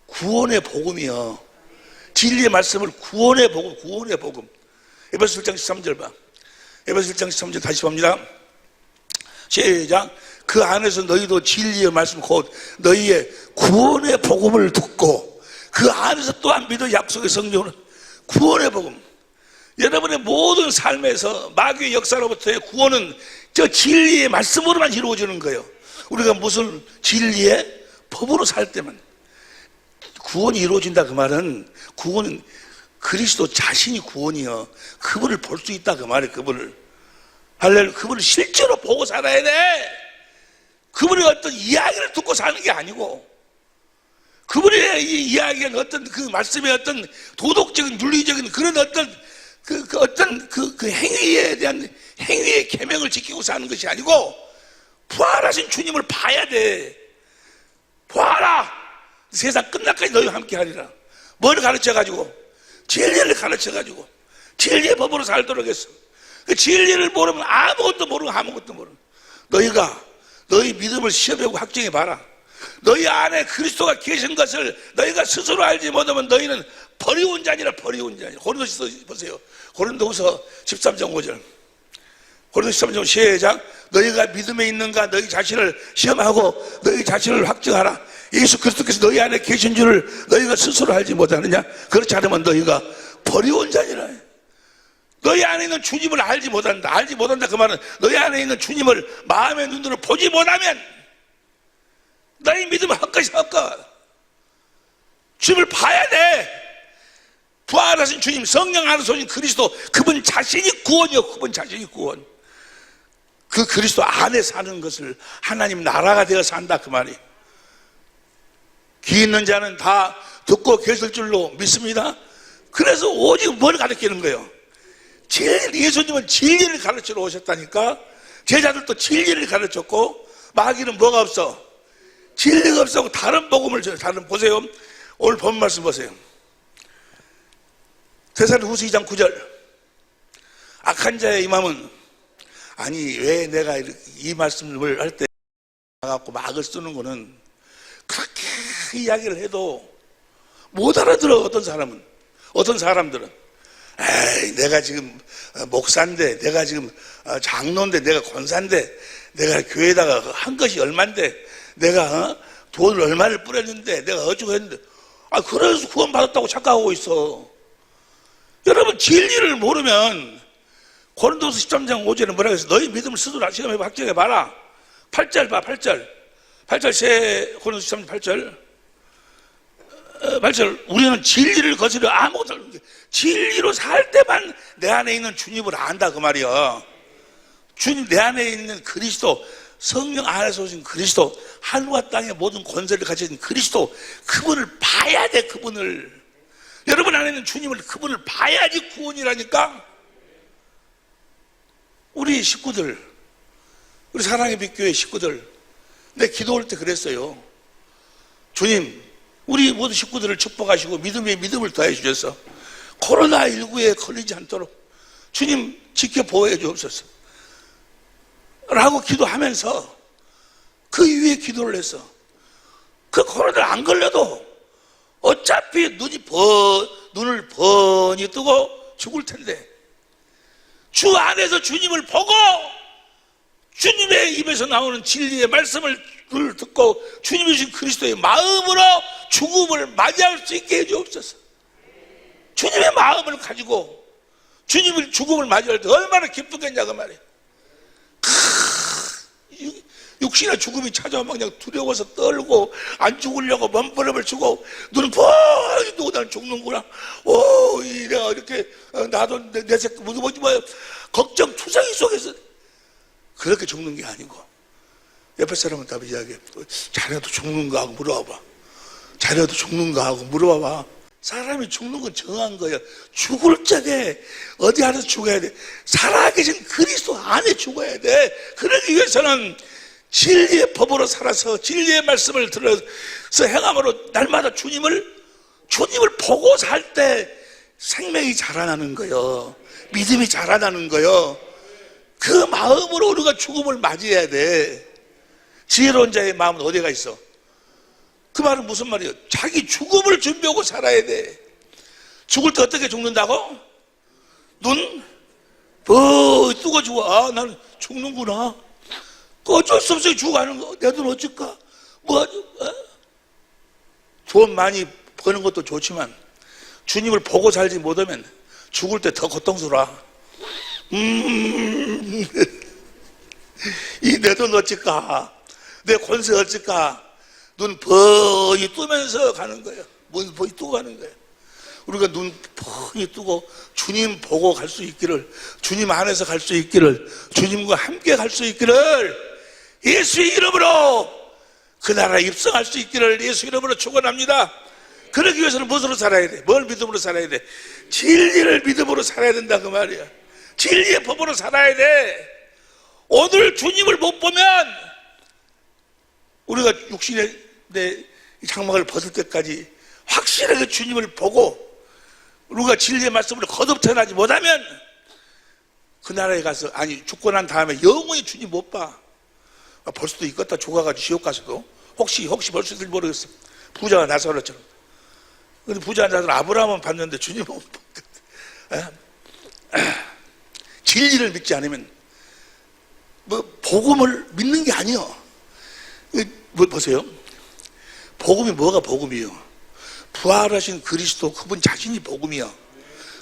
구원의 복음이요. 진리의 말씀을 구원의 복음, 구원의 복음. 에베소 1장 13절 봐. 에베소 1장 13절 다시 봅니다. 시작. 그 안에서 너희도 진리의 말씀 곧 너희의 구원의 복음을 듣고 그 안에서 또한 믿어 약속의 성령으로 구원의 복음. 여러분의 모든 삶에서 마귀의 역사로부터의 구원은 저 진리의 말씀으로만 이루어지는 거예요. 우리가 무슨 진리의 법으로 살 때만 구원이 이루어진다. 그 말은 구원은 그리스도 자신이 구원이요. 그분을 볼 수 있다. 그 말이에요. 그분을. 할렐루야. 그분을 실제로 보고 살아야 돼. 그분의 어떤 이야기를 듣고 사는 게 아니고 그분의 이 이야기는 어떤 그 말씀의 어떤 도덕적인 윤리적인 그런 어떤 그 행위에 대한 행위의 계명을 지키고 사는 것이 아니고 부활하신 주님을 봐야 돼. 보아라. 세상 끝날까지 너희와 함께 하리라. 뭘 가르쳐가지고? 진리를 가르쳐가지고 진리의 법으로 살도록 했어. 그 진리를 모르면 아무것도 모르고 너희가 너희 믿음을 시험해보고 확증해봐라. 너희 안에 그리스도가 계신 것을 너희가 스스로 알지 못하면 너희는 버리운 자니라. 버리운 자니라. 고린도서 보세요. 고린도서 13장 5절. 고린도서 13장 시작. 너희가 믿음에 있는가 너희 자신을 시험하고 너희 자신을 확증하라. 예수 그리스도께서 너희 안에 계신 줄을 너희가 스스로 알지 못하느냐? 그렇지 않으면 너희가 버리운 자니라. 너희 안에 있는 주님을 알지 못한다. 알지 못한다 그 말은 너희 안에 있는 주님을 마음의 눈으로 보지 못하면 너희 믿음은 헛것이 헛것. 주님을 봐야 돼. 부활하신 주님, 성령 안에서 오신 그리스도, 그분 자신이 구원이요. 그분 자신이 구원. 그 그리스도 안에 사는 것을 하나님 나라가 되어 산다 그 말이. 귀 있는 자는 다 듣고 계실 줄로 믿습니다. 그래서 오직 뭘 가르치는 거예요? 예수님은 진리를 가르치러 오셨다니까. 제자들도 진리를 가르쳤고 마귀는 뭐가 없어? 진리가 없어. 다른 복음을 줘요. 다른 보세요. 오늘 본 말씀 보세요. 데살로니가후서 2장 9절. 악한 자의 임함은, 아니 왜 내가 이 말씀을 할 때 나가고 막을 쓰는 거는 그렇게 이야기를 해도 못 알아들어. 어떤 사람들은 에이 내가 지금 목사인데 내가 지금 장로인데 내가 권사인데 내가 교회에다가 한 것이 얼만데 내가 돈을 얼마를 뿌렸는데 내가 어쩌고 했는데 그래서 구원 받았다고 착각하고 있어. 여러분 진리를 모르면 고린도서 13장 5절에 뭐라고 했어? 너희 믿음을 스스로 시험해 확정해 봐라. 8절 봐. 8절 세 고린도서 13장 8절. 8절. 우리는 진리를 거스려 아무것도 없는 게 진리로 살 때만 내 안에 있는 주님을 안다 그 말이야. 주님 내 안에 있는 그리스도, 성령 안에서 오신 그리스도, 하늘과 땅의 모든 권세를 가지신 그리스도, 그분을 봐야 돼. 그분을 여러분 안에는 주님을, 그분을 봐야지 구원이라니까. 우리 식구들, 우리 사랑의 빛교회 식구들, 내 기도할 때 그랬어요. 주님, 우리 모든 식구들을 축복하시고 믿음에 믿음을 더해 주셔서 코로나19에 걸리지 않도록 주님 지켜 보호해 주옵소서 라고 기도하면서 그 이후에 기도를 해서 그 코로나 안 걸려도 어차피 눈을 번히 뜨고 죽을 텐데 주 안에서 주님을 보고 주님의 입에서 나오는 진리의 말씀을 듣고 주님이 주신 그리스도의 마음으로 죽음을 맞이할 수 있게 해주옵소서. 주님의 마음을 가지고 주님의 죽음을 맞이할 때 얼마나 기쁘겠냐 그 말이에요. 육신의 죽음이 찾아오면 그냥 두려워서 떨고 안 죽으려고 몸부림을 주고 눈은 뻔히 뜨고 난 죽는구나. 오, 내가 이렇게 나도 내 새끼 뭐지 걱정 투성이 속에서 그렇게 죽는 게 아니고 옆에 사람은 답을 이야기해. 자네도 죽는가 하고 물어봐봐. 자네도 죽는가 하고 물어봐봐. 사람이 죽는 건 정한 거예요. 죽을 적에 어디 안에서 죽어야 돼? 살아계신 그리스도 안에 죽어야 돼. 그러기 위해서는 진리의 법으로 살아서 진리의 말씀을 들어서 행함으로 날마다 주님을 보고 살 때 생명이 자라나는 거예요. 믿음이 자라나는 거예요. 그 마음으로 우리가 죽음을 맞이해야 돼. 지혜로운 자의 마음은 어디가 있어? 그 말은 무슨 말이에요? 자기 죽음을 준비하고 살아야 돼. 죽을 때 어떻게 죽는다고? 눈 뜨고 죽어. 아, 나는 죽는구나. 어쩔 수 없이 죽어가는 거. 내 돈 어쩔까? 돈 많이 버는 것도 좋지만 주님을 보고 살지 못하면 죽을 때 더 고통스러워. 이 내 돈 어쩔까? 내 권세 어쩔까? 눈 번히 뜨면서 가는 거예요. 눈 번히 뜨고 가는 거예요. 우리가 눈 번히 뜨고 주님 보고 갈 수 있기를, 주님 안에서 갈 수 있기를, 주님과 함께 갈 수 있기를 예수의 이름으로 그 나라에 입성할 수 있기를 예수 이름으로 축원합니다. 그러기 위해서는 무엇으로 살아야 돼? 뭘 믿음으로 살아야 돼? 진리를 믿음으로 살아야 된다 그 말이야. 진리의 법으로 살아야 돼. 오늘 주님을 못 보면 우리가 육신의 내 장막을 벗을 때까지 확실하게 주님을 보고 우리가 진리의 말씀으로 거듭태어나지 못하면 그 나라에 가서, 아니 죽고 난 다음에 영원히 주님 못 봐. 볼 수도 있겠다. 죽어가지고 지옥 가서도 혹시 볼 수 있을지 모르겠어. 부자가 나사로처럼. 근데 부자가 나사로 아브라함은 봤는데 주님은 못 봤거든. 진리를 믿지 않으면 복음을 믿는 게 아니요. 보세요. 복음이 뭐가 복음이요? 부활하신 그리스도 그분 자신이 복음이요.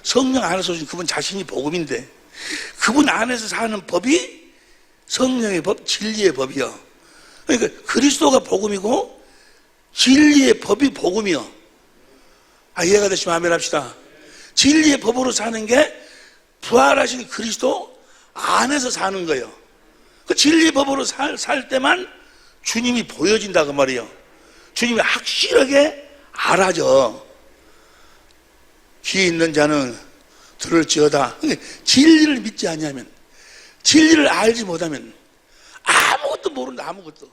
성령 안에서 오신 그분 자신이 복음인데 그분 안에서 사는 법이 성령의 법, 진리의 법이요. 그러니까 그리스도가 복음이고 진리의 법이 복음이요. 이해가 되시면 아멘 합시다. 진리의 법으로 사는 게 부활하신 그리스도 안에서 사는 거예요. 그 진리의 법으로 살 때만 주님이 보여진다 그 말이에요. 주님이 확실하게 알아져. 귀 있는 자는 들을지어다. 진리를 믿지 않으면, 진리를 알지 못하면 아무것도 모른다. 아무것도.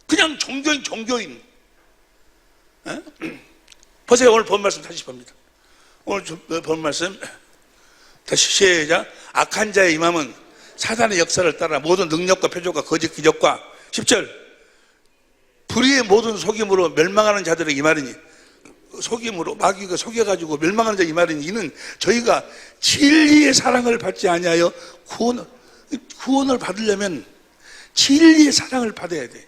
그냥 종교인. 보세요. 오늘 본 말씀 다시 봅니다. 오늘 본 말씀 다시 시작. 악한 자의 임함은 사단의 역사를 따라 모든 능력과 표적과 거짓 기적과 10절 불의의 모든 속임으로 멸망하는 자들의 이 말이니, 속임으로 마귀가 속여가지고 멸망하는 자 이 말이니, 이는 저희가 진리의 사랑을 받지 아니하여 구원을 받으려면 진리의 사랑을 받아야 돼.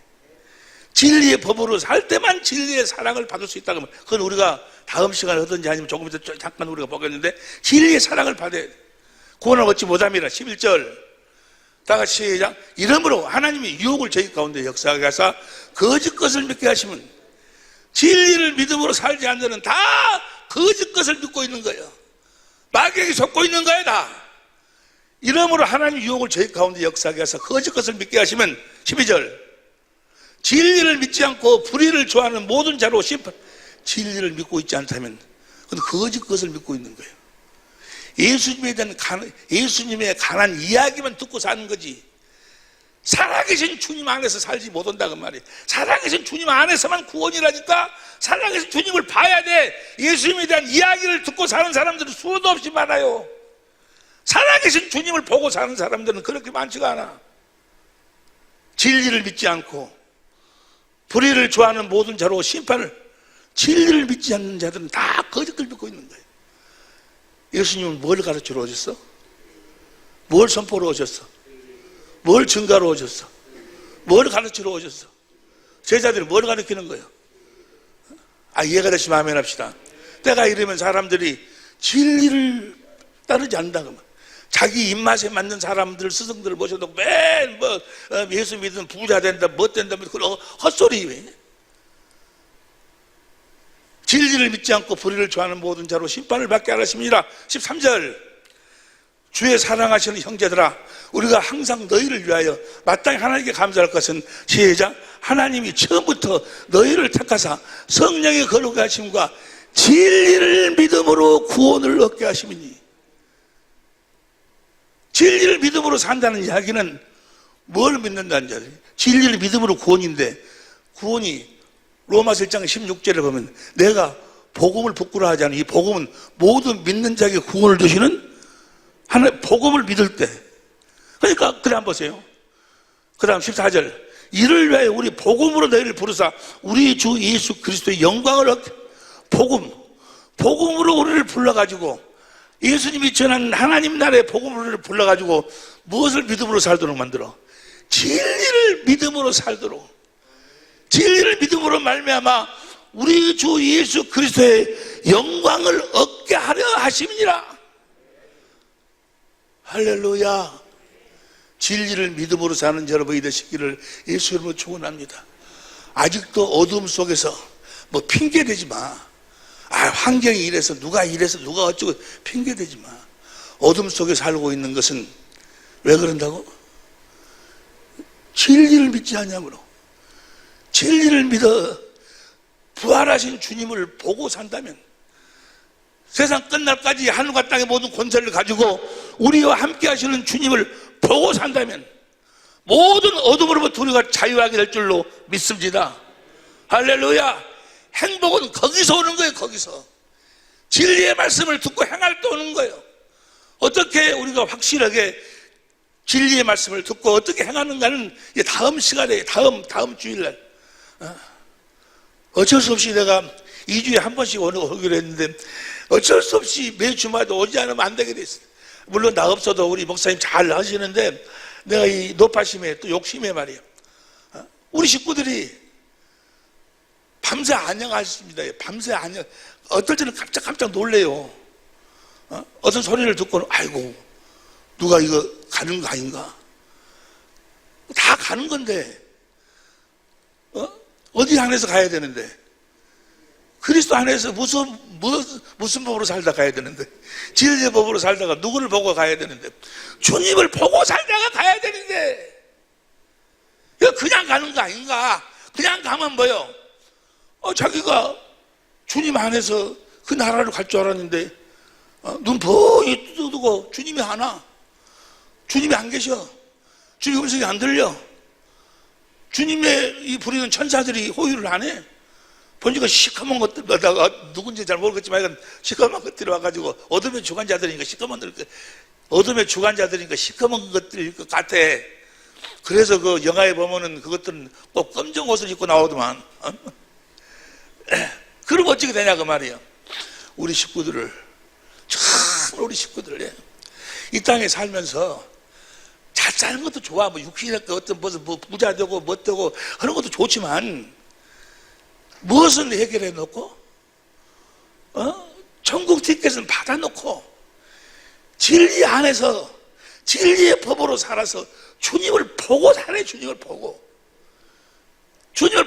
진리의 법으로 살 때만 진리의 사랑을 받을 수 있다고 하면, 그건 우리가 다음 시간에 하든지 아니면 조금 이따 잠깐 우리가 보겠는데, 진리의 사랑을 받아야 돼. 구원을 얻지 못함이라. 11절 다 같이 시작. 이러므로 하나님이 유혹을 저희 가운데 역사하게 하사 거짓 것을 믿게 하시면, 진리를 믿음으로 살지 않는 자는 다 거짓 것을 믿고 있는 거예요. 마귀에게 속고 있는 거예요 다. 이러므로 하나님 유혹을 저희 가운데 역사하게 하사 거짓 것을 믿게 하시면, 12절 진리를 믿지 않고 불의를 좋아하는 모든 자로 심판. 진리를 믿고 있지 않다면 근데 거짓 것을 믿고 있는 거예요. 예수님에 관한 이야기만 듣고 사는 거지. 살아계신 주님 안에서 살지 못한다 그 말이에요. 살아계신 주님 안에서만 구원이라니까. 살아계신 주님을 봐야 돼. 예수님에 대한 이야기를 듣고 사는 사람들은 수도 없이 많아요. 살아계신 주님을 보고 사는 사람들은 그렇게 많지가 않아. 진리를 믿지 않고 불의를 좋아하는 모든 자로 심판을, 진리를 믿지 않는 자들은 다 거짓을 믿고 있는 거예요. 예수님은 뭘 가르치러 오셨어? 뭘 선포로 오셨어? 뭘 증가로 오셨어? 뭘 가르치러 오셨어? 제자들이 뭘 가르치는 거예요? 이해가 되시면 아멘 합시다. 때가 이르면 사람들이 진리를 따르지 않는다. 자기 입맛에 맞는 사람들, 스승들을 모셔놓고 매일 예수 믿으면 부자 된다, 뭐 된다, 그런 헛소리. 진리를 믿지 않고 불의를 좋아하는 모든 자로 심판을 받게 하십니다. 13절, 주의 사랑하시는 형제들아, 우리가 항상 너희를 위하여 마땅히 하나님께 감사할 것은, 시작, 하나님이 처음부터 너희를 택하사 성령의 거룩하게 하심과 진리를 믿음으로 구원을 얻게 하심이니. 진리를 믿음으로 산다는 이야기는 뭘 믿는다는 이야기? 진리를 믿음으로 구원인데, 구원이 로마서 1장 16절에 보면 내가 복음을 부끄러워하지 않은 이 복음은 모든 믿는 자에게 구원을 주시는 하나님, 복음을 믿을 때. 그러니까 그래 한번 보세요. 그 다음 14절, 이를 위하여 우리 복음으로 너희를 부르사 우리 주 예수 그리스도의 영광을 얻게. 복음으로 우리를 불러가지고, 예수님이 전한 하나님 나라의 복음을 불러가지고 무엇을 믿음으로 살도록 만들어? 진리를 믿음으로 살도록, 진리를 믿음으로 말미암아 우리 주 예수 그리스도의 영광을 얻게 하려 하심이니라. 할렐루야. 진리를 믿음으로 사는 여러분이 되시기를 예수 이름으로 축원합니다. 아직도 어둠 속에서 뭐 핑계 대지 마. 환경이 이래서, 누가 이래서, 누가 어쩌고 핑계 대지 마. 어둠 속에 살고 있는 것은 왜 그런다고? 진리를 믿지 않냐므로. 진리를 믿어 부활하신 주님을 보고 산다면, 세상 끝날까지 하늘과 땅의 모든 권세를 가지고 우리와 함께 하시는 주님을 보고 산다면 모든 어둠으로부터 우리가 자유하게 될 줄로 믿습니다. 할렐루야. 행복은 거기서 오는 거예요. 거기서 진리의 말씀을 듣고 행할 때 오는 거예요. 어떻게 우리가 확실하게 진리의 말씀을 듣고 어떻게 행하는가는 다음 시간에, 다음 주일날, 어쩔 수 없이 내가 2주에 한 번씩 오는 거 하기로 했는데 어쩔 수 없이 매 주마다 오지 않으면 안 되게 됐어요. 물론 나 없어도 우리 목사님 잘 하시는데 내가 이 노파심에 또 욕심에 말이에요. 우리 식구들이 밤새 안녕하십니다. 밤새 안녕. 어떨 때는 깜짝 놀래요. 어떤 소리를 듣고는 아이고 누가 이거 가는 거 아닌가? 다 가는 건데 어디 안에서 가야 되는데, 그리스도 안에서 무슨 법으로 살다 가야 되는데, 진리의 법으로 살다가 누구를 보고 가야 되는데, 주님을 보고 살다가 가야 되는데, 이거 그냥 가는 거 아닌가? 그냥 가면 뭐요? 자기가 주님 안에서 그 나라를 갈 줄 알았는데 눈 뻥이 뜨고 주님이 안 와. 주님이 안 계셔. 주님 음성이 안 들려. 주님의 이 부리는 천사들이 호의를 안 해. 보니까 시커먼 것들다가 누군지 잘 모르겠지만 시커먼 것들이 와가지고, 어둠의 주관자들이니까 어둠의 주관자들이니까 시커먼 것들일 것 같아. 그래서 그 영화에 보면은 그것들은 꼭 검정 옷을 입고 나오더만. 그럼 어떻게 되냐 그 말이에요. 우리 식구들을, 참 우리 식구들, 이 땅에 살면서 잘 사는 것도 좋아. 뭐 육신의 어떤 무슨 뭐 부자 되고 뭐 되고 그런 것도 좋지만, 무엇을 해결해 놓고 천국 티켓은 받아 놓고 진리 안에서 진리의 법으로 살아서 주님을 보고 살아요. 주님을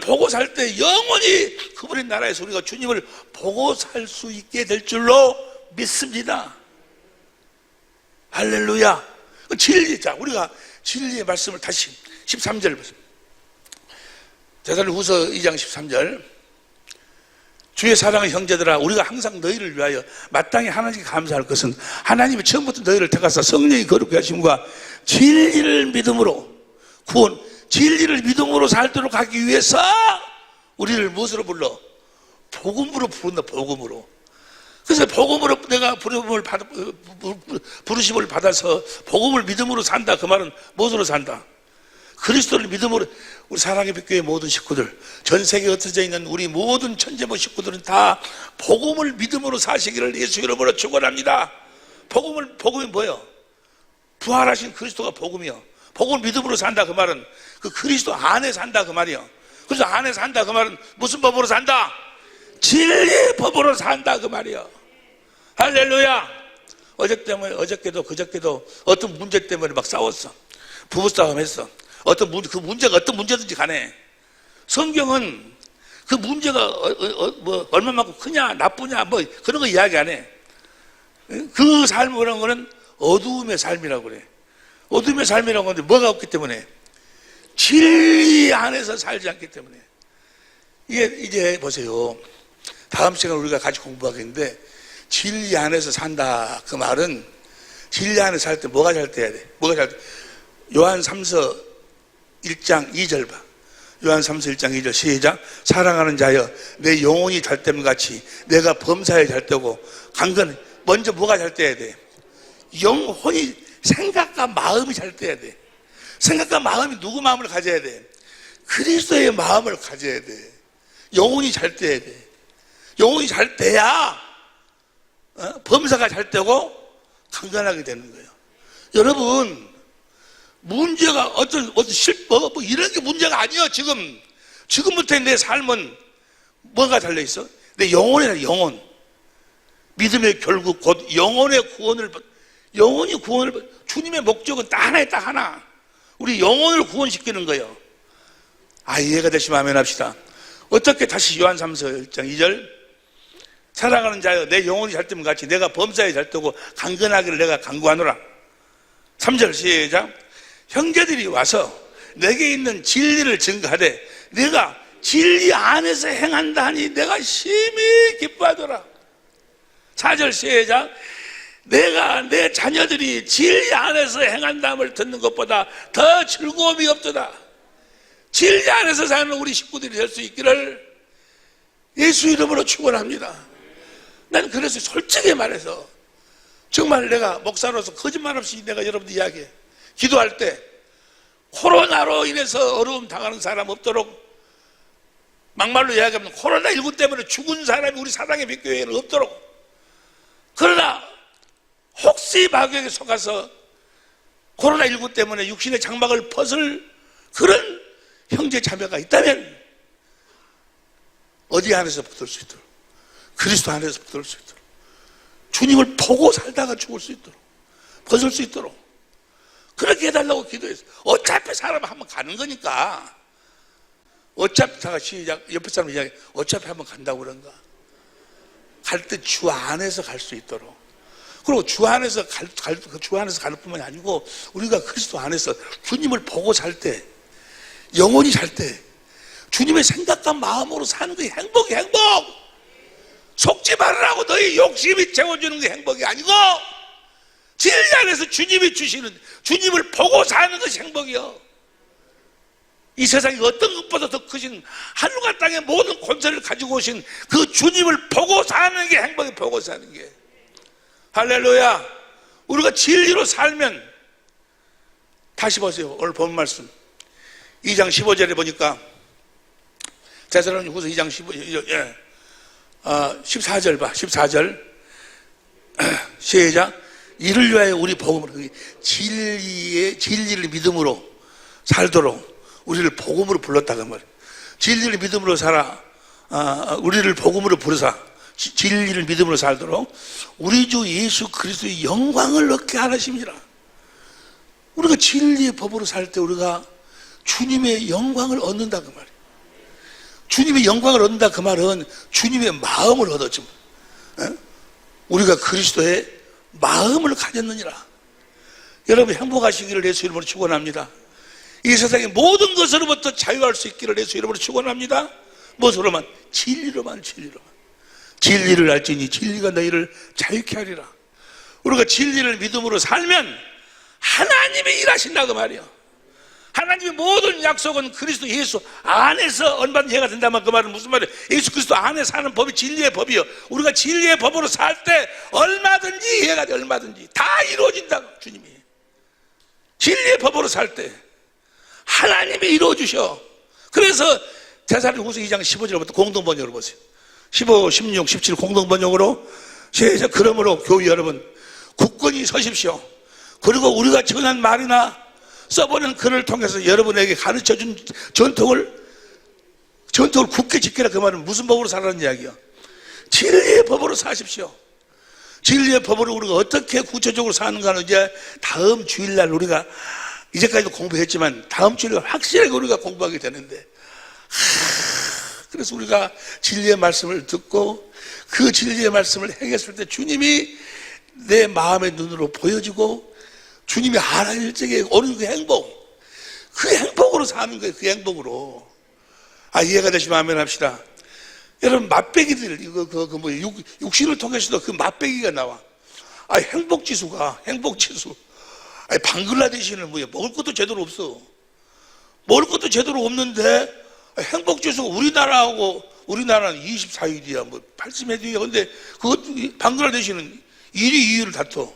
보고 살 때 영원히 그분의 나라에서 우리가 주님을 보고 살 수 있게 될 줄로 믿습니다. 할렐루야. 진리자, 우리가 진리의 말씀을 다시 13절 보세요. 데살로니가후서 2장 13절. 주의 사랑하는 형제들아, 우리가 항상 너희를 위하여 마땅히 하나님께 감사할 것은 하나님이 처음부터 너희를 택하사 성령이 거룩게 하심과 진리를 믿음으로 구원, 진리를 믿음으로 살도록 하기 위해서 우리를 무엇으로 불러? 복음으로 부른다. 복음으로. 그래서 복음으로 내가 부르심을 받아서 복음을 믿음으로 산다. 그 말은 무엇으로 산다? 그리스도를 믿음으로. 우리 사랑의 빛교회 모든 식구들, 전 세계에 흩어져 있는 우리 모든 천재모 식구들은 다 복음을 믿음으로 사시기를 예수 이름으로 축원합니다. 복음이 뭐예요? 부활하신 그리스도가 복음이요. 복음을 믿음으로 산다. 그 말은 그 그리스도 안에 산다. 그 말이요. 그래서 안에 산다. 그 말은 무슨 법으로 산다? 진리의 법으로 산다. 그 말이요. 할렐루야. 어저께도 그저께도 어떤 문제 때문에 막 싸웠어. 부부싸움 했어. 그 문제가 어떤 문제든지 간에 성경은 그 문제가 뭐 얼마만큼 크냐 나쁘냐 뭐 그런 거 이야기 안 해. 그 삶이라는 거는 어두움의 삶이라고 그래. 어두움의 삶이라고 하는데 뭐가 없기 때문에? 진리 안에서 살지 않기 때문에. 이제 보세요. 다음 시간 우리가 같이 공부하겠는데 진리 안에서 산다. 그 말은 진리 안에서 살 때 뭐가 잘 돼야 돼? 뭐가 잘 돼? 요한 3서 1장 2절 봐. 요한 3서 1장 2절 시작. 사랑하는 자여 내 영혼이 잘 때면 같이 내가 범사에 잘 때고 강건. 먼저 뭐가 잘 돼야 돼? 영혼이, 생각과 마음이 잘 돼야 돼. 생각과 마음이 누구 마음을 가져야 돼? 그리스도의 마음을 가져야 돼. 영혼이 잘 돼야 돼. 영혼이 잘 돼야 범사가 잘 되고 강건하게 되는 거예요. 여러분, 문제가 어떤 실법 뭐 이런 게 문제가 아니에요. 지금부터의 내 삶은 뭐가 달려 있어? 내 영혼이라. 영혼. 믿음의 결국 곧 영혼의 구원을, 영혼이 구원을, 주님의 목적은 딱 하나에 딱 하나. 우리 영혼을 구원시키는 거예요. 이해가 되시면 아멘 합시다. 어떻게 다시 요한 3서 1장 2절 사랑하는 자여 내 영혼이 잘 되면 같이 내가 범사에 잘 되고 강건하기를 내가 간구하노라. 3절 시작. 형제들이 와서 내게 있는 진리를 증거하되 내가 진리 안에서 행한다 하니 내가 심히 기뻐하더라. 4절 시작. 내가 내 자녀들이 진리 안에서 행한다함을 듣는 것보다 더 즐거움이 없도다. 진리 안에서 사는 우리 식구들이 될 수 있기를 예수 이름으로 축원합니다. 난 그래서 솔직히 말해서 정말 내가 목사로서 거짓말 없이 내가 여러분들 이야기해. 기도할 때 코로나로 인해서 어려움 당하는 사람 없도록, 막말로 이야기하면 코로나19 때문에 죽은 사람이 우리 사랑의 빛교회에는 없도록. 그러나 혹시 마귀에게 속아서 코로나19 때문에 육신의 장막을 벗을 그런 형제 자매가 있다면 어디 안에서 붙을 수 있도록, 그리스도 안에서 붙을 수 있도록, 주님을 보고 살다가 죽을 수 있도록, 벗을 수 있도록 그렇게 해달라고 기도했어요. 어차피 사람 한번 가는 거니까. 어차피 다 시작. 옆에 사람 이야기. 어차피 한번 간다고 그런가. 갈 때 주 안에서 갈 수 있도록. 그리고 주 안에서 주 안에서 가는 뿐만이 아니고 우리가 그리스도 안에서 주님을 보고 살 때, 영혼이 살 때 주님의 생각과 마음으로 사는 게 행복이 행복. 속지 말으라고 너희 욕심이 채워주는 게 행복이 아니고 진리 안에서 주님이 주시는, 주님을 보고 사는 것이 행복이요. 이 세상에 어떤 것보다 더 크신 하늘과 땅의 모든 권세를 가지고 오신 그 주님을 보고 사는 게 행복이, 보고 사는 게. 할렐루야. 우리가 진리로 살면, 다시 보세요. 오늘 본 말씀 2장 15절에 보니까 데살로니가후서 2장 14절 봐. 14절 시작. 이를 위하여 우리 복음으로, 진리를 믿음으로 살도록 우리를 복음으로 불렀다고 말이에요. 진리를 믿음으로 살아, 우리를 복음으로 부르사 진리를 믿음으로 살도록 우리 주 예수 그리스도의 영광을 얻게 하심이라. 우리가 진리의 법으로 살 때 우리가 주님의 영광을 얻는다 그 말이에요. 주님의 영광을 얻는다 그 말은 주님의 마음을 얻었지. 우리가 그리스도의 마음을 가졌느니라. 여러분 행복하시기를 예수 이름으로 축원합니다. 이 세상의 모든 것으로부터 자유할 수 있기를 예수 이름으로 축원합니다. 무엇으로만? 진리로만. 진리로만. 진리를 알지니 진리가 너희를 자유케 하리라. 우리가 진리를 믿음으로 살면 하나님이 일하신다 그 말이야. 하나님의 모든 약속은 그리스도 예수 안에서 얼마든지 해가 된다면 그 말은 무슨 말이에요? 예수 그리스도 안에 사는 법이 진리의 법이요. 우리가 진리의 법으로 살 때 얼마든지 해가 돼. 얼마든지 다 이루어진다고. 주님이 진리의 법으로 살 때 하나님이 이루어 주셔. 그래서 데살로니가후서 2장 15절부터 공동번역으로 보세요. 15, 16, 17 공동번역으로 시작. 그러므로 교회 여러분 굳건히 서십시오. 그리고 우리가 전한 말이나 써보는 글을 통해서 여러분에게 가르쳐준 전통을 굳게 지키라. 그 말은 무슨 법으로 살라는 이야기야? 진리의 법으로 사십시오. 진리의 법으로 우리가 어떻게 구체적으로 사는가는 이제 다음 주일날 우리가 이제까지도 공부했지만 다음 주일날 확실하게 우리가 공부하게 되는데, 그래서 우리가 진리의 말씀을 듣고 그 진리의 말씀을 행했을 때 주님이 내 마음의 눈으로 보여지고 주님이 알아낼 적에 오는 그 행복으로 사는 거예요. 그 행복으로. 이해가 되시면 아멘 합시다. 여러분, 맛배기들, 육신을 통해서도 그 맛배기가 나와. 행복지수. 방글라데시는 먹을 것도 제대로 없어. 먹을 것도 제대로 없는데, 행복지수가 우리나라는 24일이야, 80일이야. 근데 방글라데시는 1위, 2위를 다퉈.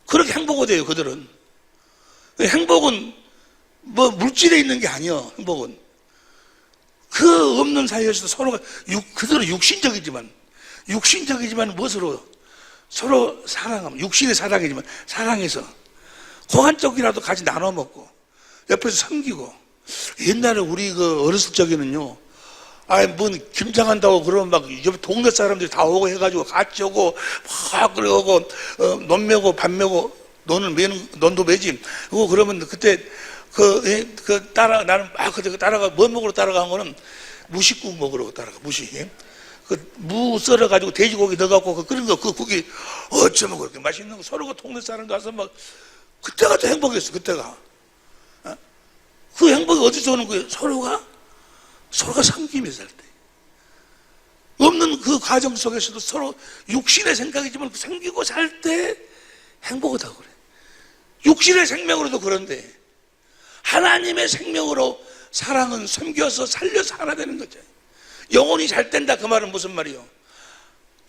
그렇게 행복이 돼요, 그들은. 행복은 물질에 있는 게 아니야, 행복은. 그 없는 사이에서도 서로가 그대로 육신적이지만 무엇으로 서로 사랑하면, 육신의 사랑이지만 사랑해서 고한 쪽이라도 같이 나눠 먹고 옆에서 섬기고. 옛날에 우리 어렸을 적에는요, 김장한다고 그러면 옆 동네 사람들이 다 오고 해가지고 같이 오고 그러고 논 메고 밥 메고 논도 매지. 그러면 그때 나는 그때 따라가 뭐 먹으러 따라간 거는 무식국 먹으러 따라가. 무 썰어가지고 돼지고기 넣어갖고 끓인 거, 그 국이 어쩌면 그렇게 맛있는 거. 서로 동네 사람들 와서 그때가 더 행복했어. 그때가. 그 행복이 어디서 오는 거예요? 서로가 섬기며 살 때. 없는 그 과정 속에서도 서로 육신의 생각이지만 섬기고 살 때 행복하다고 그래. 육신의 생명으로도 그런데 하나님의 생명으로 사랑은 섬겨서 살려서 하나 되는 거죠. 영혼이 잘 된다 그 말은 무슨 말이요?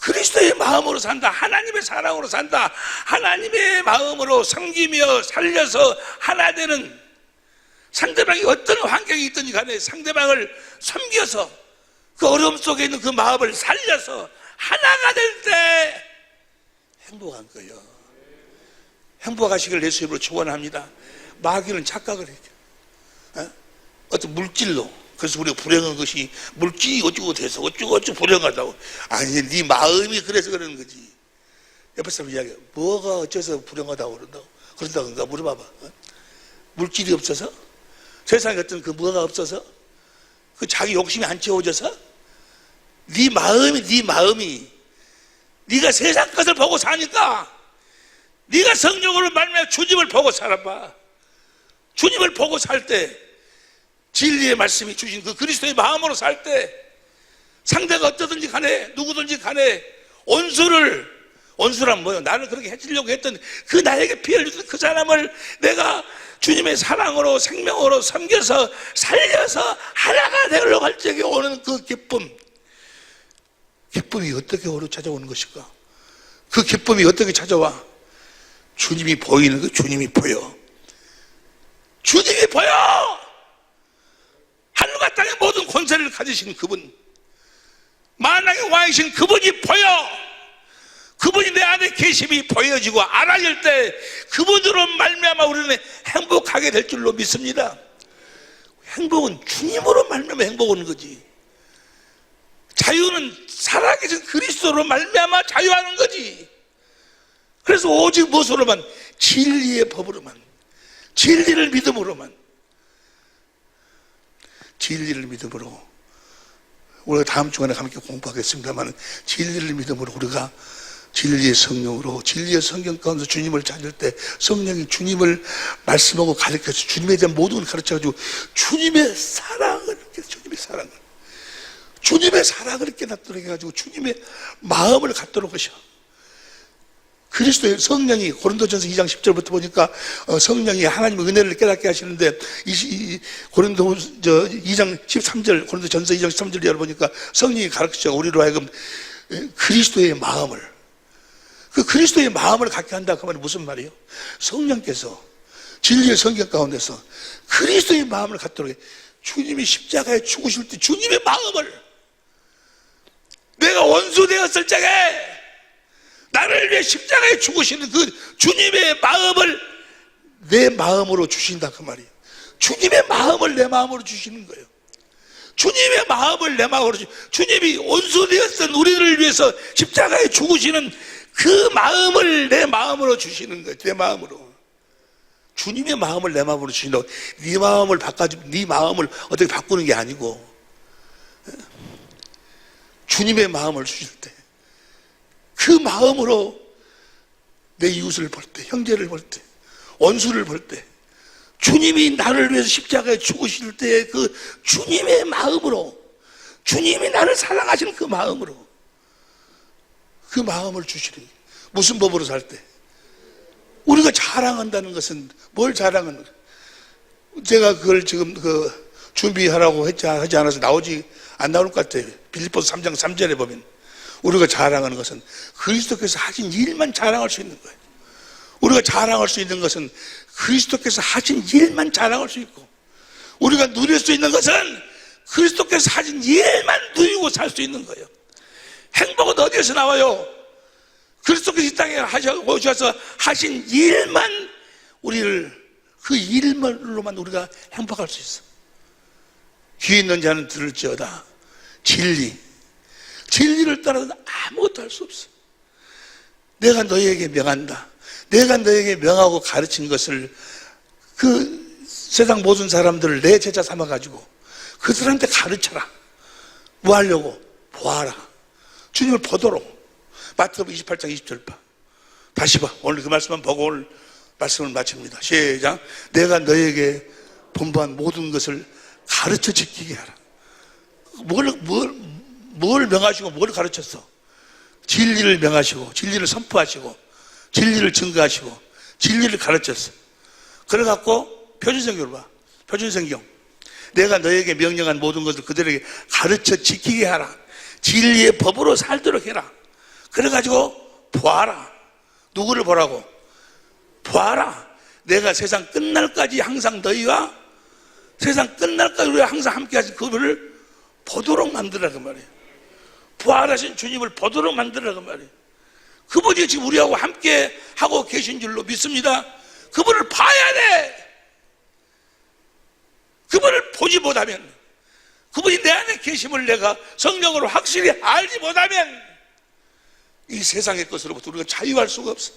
그리스도의 마음으로 산다. 하나님의 사랑으로 산다. 하나님의 마음으로 섬기며 살려서 하나 되는, 상대방이 어떤 환경이 있든지 간에 상대방을 섬겨서 그 어려움 속에 있는 그 마음을 살려서 하나가 될 때 행복한 거예요. 행복하시길 예수 이름으로 축원합니다. 마귀는 착각을 해요. 어떤 물질로. 그래서 우리가 불행한 것이 물질이 어쩌고 돼서 어쩌고 불행하다고. 아니, 네 마음이 그래서 그러는 거지. 옆에 사람 이야기해. 뭐가 어째서 불행하다고 그런다고 물어봐봐. 물질이 없어서? 세상에 어떤 그 뭐가 없어서? 그 자기 욕심이 안 채워져서? 네 마음이 네가 세상 것을 보고 사니까 네가 성령으로 말미암아 주님을 보고 살아봐. 주님을 보고 살 때, 진리의 말씀이 주신 그 그리스도의 마음으로 살 때, 상대가 어떠든지 간에 누구든지 간에 온수란 뭐예요? 나를 그렇게 해치려고 했던 그 나에게 피해를 주던 그 사람을 내가 주님의 사랑으로 생명으로 섬겨서 살려서 하나가 되려고 할 적에 오는 그 기쁨이 어떻게 오로 찾아오는 것일까? 그 기쁨이 어떻게 찾아와? 주님이 보이는 거. 주님이 보여. 하늘과 땅의 모든 권세를 가지신 그분, 만왕의 왕이신 그분이 보여. 그분이 내 안에 계심이 보여지고 알아질 때 그분으로 말미암아 우리는 행복하게 될 줄로 믿습니다. 행복은 주님으로 말미암아 행복 오는 거지. 자유는 살아계신 그리스도로 말미암아 자유하는 거지. 그래서 오직 무엇으로만? 진리의 법으로만, 진리를 믿음으로만. 우리가 다음 주간에 함께 공부하겠습니다만, 진리를 믿음으로 우리가 진리의 성령으로, 진리의 성경 가운데 주님을 찾을 때 성령이 주님을 말씀하고 가르쳐서 주님에 대한 모든 걸 가르쳐가지고 주님의 사랑을 주님의 사랑을 깨닫도록 해가지고 주님의 마음을 갖도록 하셔. 그리스도의 성령이 고린도전서 2장 10절부터 보니까 성령이 하나님의 은혜를 깨닫게 하시는데 고린도 2장 13절 고린도전서 2장 13절 열어보니까 성령이 가르치셔. 우리로 하여금 그리스도의 마음을, 그 그리스도의 마음을 갖게 한다. 그 말은 무슨 말이에요? 성령께서 진리의 성경 가운데서 그리스도의 마음을 갖도록 해. 주님이 십자가에 죽으실 때 주님의 마음을, 내가 원수 되었을 적에 나를 위해 십자가에 죽으시는 그 주님의 마음을 내 마음으로 주신다 그 말이에요. 주님의 마음을 내 마음으로 주시는 거예요. 주님의 마음을 내 마음으로 주님이 원수 되었던 우리를 위해서 십자가에 죽으시는 그 마음을 내 마음으로 주시는 거예요. 내 마음으로. 주님의 마음을 내 마음으로 주신다고. 네 마음을 네 마음을 어떻게 바꾸는 게 아니고, 주님의 마음을 주실 때 그 마음으로 내 이웃을 볼 때, 형제를 볼 때, 원수를 볼 때, 주님이 나를 위해서 십자가에 죽으실 때 그 주님의 마음으로, 주님이 나를 사랑하시는 그 마음으로, 그 마음을 주시는 거예요. 무슨 법으로 살 때? 우리가 자랑한다는 것은 뭘 자랑하는 거예요? 제가 그걸 지금 준비하라고 하지 않아서 안 나올 것 같아요. 빌립보서 3장 3절에 보면 우리가 자랑하는 것은 그리스도께서 하신 일만 자랑할 수 있는 거예요. 우리가 자랑할 수 있는 것은 그리스도께서 하신 일만 자랑할 수 있고, 우리가 누릴 수 있는 것은 그리스도께서 하신 일만 누리고 살 수 있는 거예요. 행복은 어디에서 나와요? 그리스도께서 이 땅에 오셔서 하신 일만, 우리를 그 일만로만 우리가 행복할 수 있어. 귀 있는 자는 들을지어다. 진리를 따라서 아무것도 할 수 없어. 내가 너희에게 명한다. 내가 너희에게 명하고 가르친 것을 그 세상 모든 사람들을 내 제자 삼아가지고 그들한테 가르쳐라. 뭐 하려고? 보아라. 주님을 보도록. 마태복음 28장 20절 봐. 다시 봐. 오늘 그 말씀만 보고 오늘 말씀을 마칩니다. 시작. 내가 너희에게 분부한 모든 것을 가르쳐 지키게 하라. 뭘 명하시고 뭘 가르쳤어? 진리를 명하시고, 진리를 선포하시고, 진리를 증거하시고, 진리를 가르쳤어. 그래갖고 표준성경을 봐. 표준성경. 내가 너에게 명령한 모든 것을 그들에게 가르쳐 지키게 하라. 진리의 법으로 살도록 해라. 그래가지고 보아라. 누구를 보라고? 보아라. 내가 세상 끝날까지 항상 너희와, 세상 끝날까지 우리가 항상 함께 하신 그분을 보도록 만들라 그 말이에요. 부활하신 주님을 보도록 만들라 그 말이에요. 그분이 지금 우리하고 함께 하고 계신 줄로 믿습니다. 그분을 봐야 돼. 그분을 보지 못하면, 그분이 내 안에 계심을 내가 성령으로 확실히 알지 못하면 이 세상의 것으로부터 우리가 자유할 수가 없어.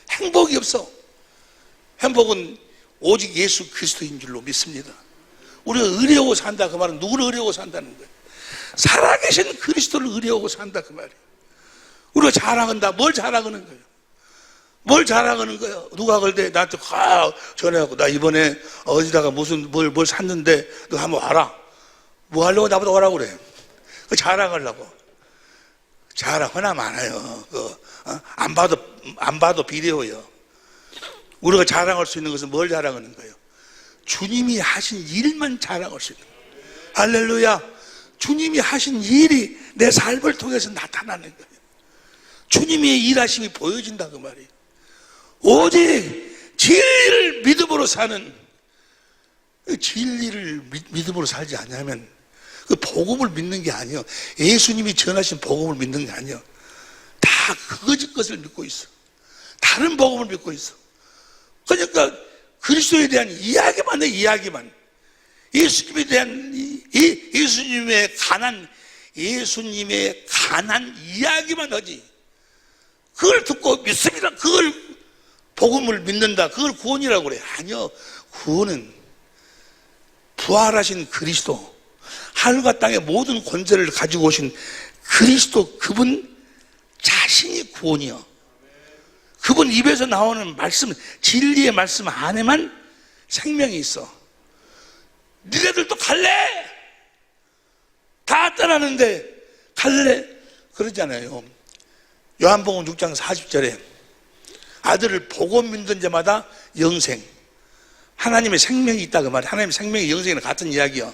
행복이 없어. 행복은 오직 예수 그리스도인 줄로 믿습니다. 우리가 의뢰하고 산다 그 말은 누구를 의뢰하고 산다는 거예요? 살아계신 그리스도를 의뢰하고 산다 그 말이에요. 우리가 자랑한다. 뭘 자랑하는 거예요? 뭘 자랑하는 거예요? 누가 그럴 때 나한테 전화하고, 나 이번에 어디다가 무슨 뭘 샀는데 너 한번 와라. 뭐 하려고 나보다 오라고 그래? 그 자랑하려고. 자랑 하나 많아요. 안 봐도 비디오예요. 우리가 자랑할 수 있는 것은 뭘 자랑하는 거예요? 주님이 하신 일만 자랑할 수 있는 거예요. 할렐루야. 주님이 하신 일이 내 삶을 통해서 나타나는 거예요. 주님의 일하심이 보여진다 그 말이에요. 오직 진리를 믿음으로 사는, 진리를 믿음으로 살지 않냐면 그 복음을 믿는 게 아니에요. 예수님이 전하신 복음을 믿는 게 아니에요. 다 거짓 것을 믿고 있어. 다른 복음을 믿고 있어. 그러니까 그리스도에 대한 이야기만 해. 이야기만. 예수님에 대한 예수님의 가난 이야기만 하지. 그걸 듣고 믿습니다. 그걸 복음을 믿는다. 그걸 구원이라고 그래. 아니요. 구원은 부활하신 그리스도, 하늘과 땅의 모든 권세를 가지고 오신 그리스도, 그분 자신이 구원이요. 그분 입에서 나오는 말씀, 진리의 말씀 안에만 생명이 있어. 니네들도 갈래? 다 떠나는데 갈래? 그러잖아요. 요한복음 6장 40절에 아들을 보고 믿는 자마다 영생, 하나님의 생명이 있다 그 말이에요. 하나님의 생명이 영생이랑 같은 이야기요.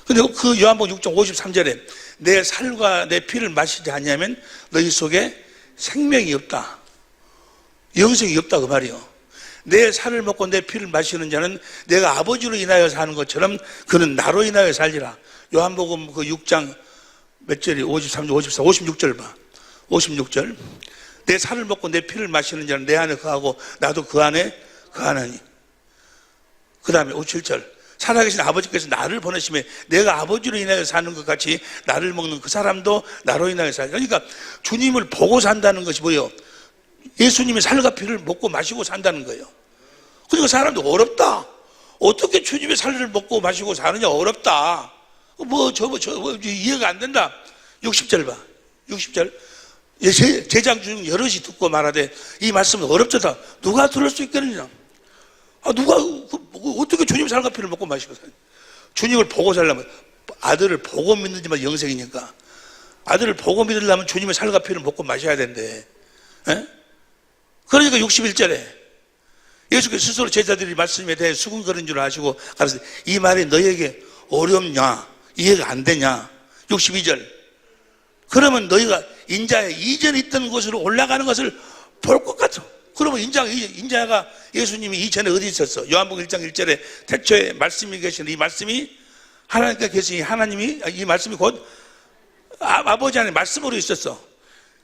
근데 그 요한복음 6장 53절에 내 살과 내 피를 마시지 않냐면 너희 속에 생명이 없다, 영생이 없다 그 말이요. 내 살을 먹고 내 피를 마시는 자는 내가 아버지로 인하여 사는 것처럼 그는 나로 인하여 살리라. 요한복음 그 6장 몇 절이 53절, 54, 56절 봐. 56절. 내 살을 먹고 내 피를 마시는 자는 내 안에 거하고 나도 그 안에 거하나니. 그 다음에 57절. 살아계신 아버지께서 나를 보내심에 내가 아버지로 인하여 사는 것 같이 나를 먹는 그 사람도 나로 인하여 살리라. 그러니까 주님을 보고 산다는 것이 뭐예요? 예수님의 살과 피를 먹고 마시고 산다는 거예요. 그러니까 사람도 어렵다. 어떻게 주님의 살을 먹고 마시고 사느냐, 어렵다. 이해가 안 된다. 60절 봐. 60절. 제장 중 여럿이 듣고 말하되 이 말씀은 어렵다. 누가 들을 수 있겠느냐? 누가 어떻게 주님의 살과 피를 먹고 마시고 사냐? 주님을 보고 살려면 아들을 보고 믿는지만 영생이니까 아들을 보고 믿으려면 주님의 살과 피를 먹고 마셔야 된대. 에? 그러니까 61절에 예수께서 스스로 제자들이 말씀에 대해 수군거리는 줄 아시고 가르쳐 이 말이 너희에게 어렵냐, 이해가 안 되냐. 62절. 그러면 너희가 인자의 이전에 있던 곳으로 올라가는 것을 볼 것 같아. 그러면 인자가 예수님이 이전에 어디 있었어? 요한복음 1장 1절에 태초에 말씀이 계시는 이 말씀이 하나님께 계시니 하나님이 이 말씀이 곧 아버지 안에 말씀으로 있었어.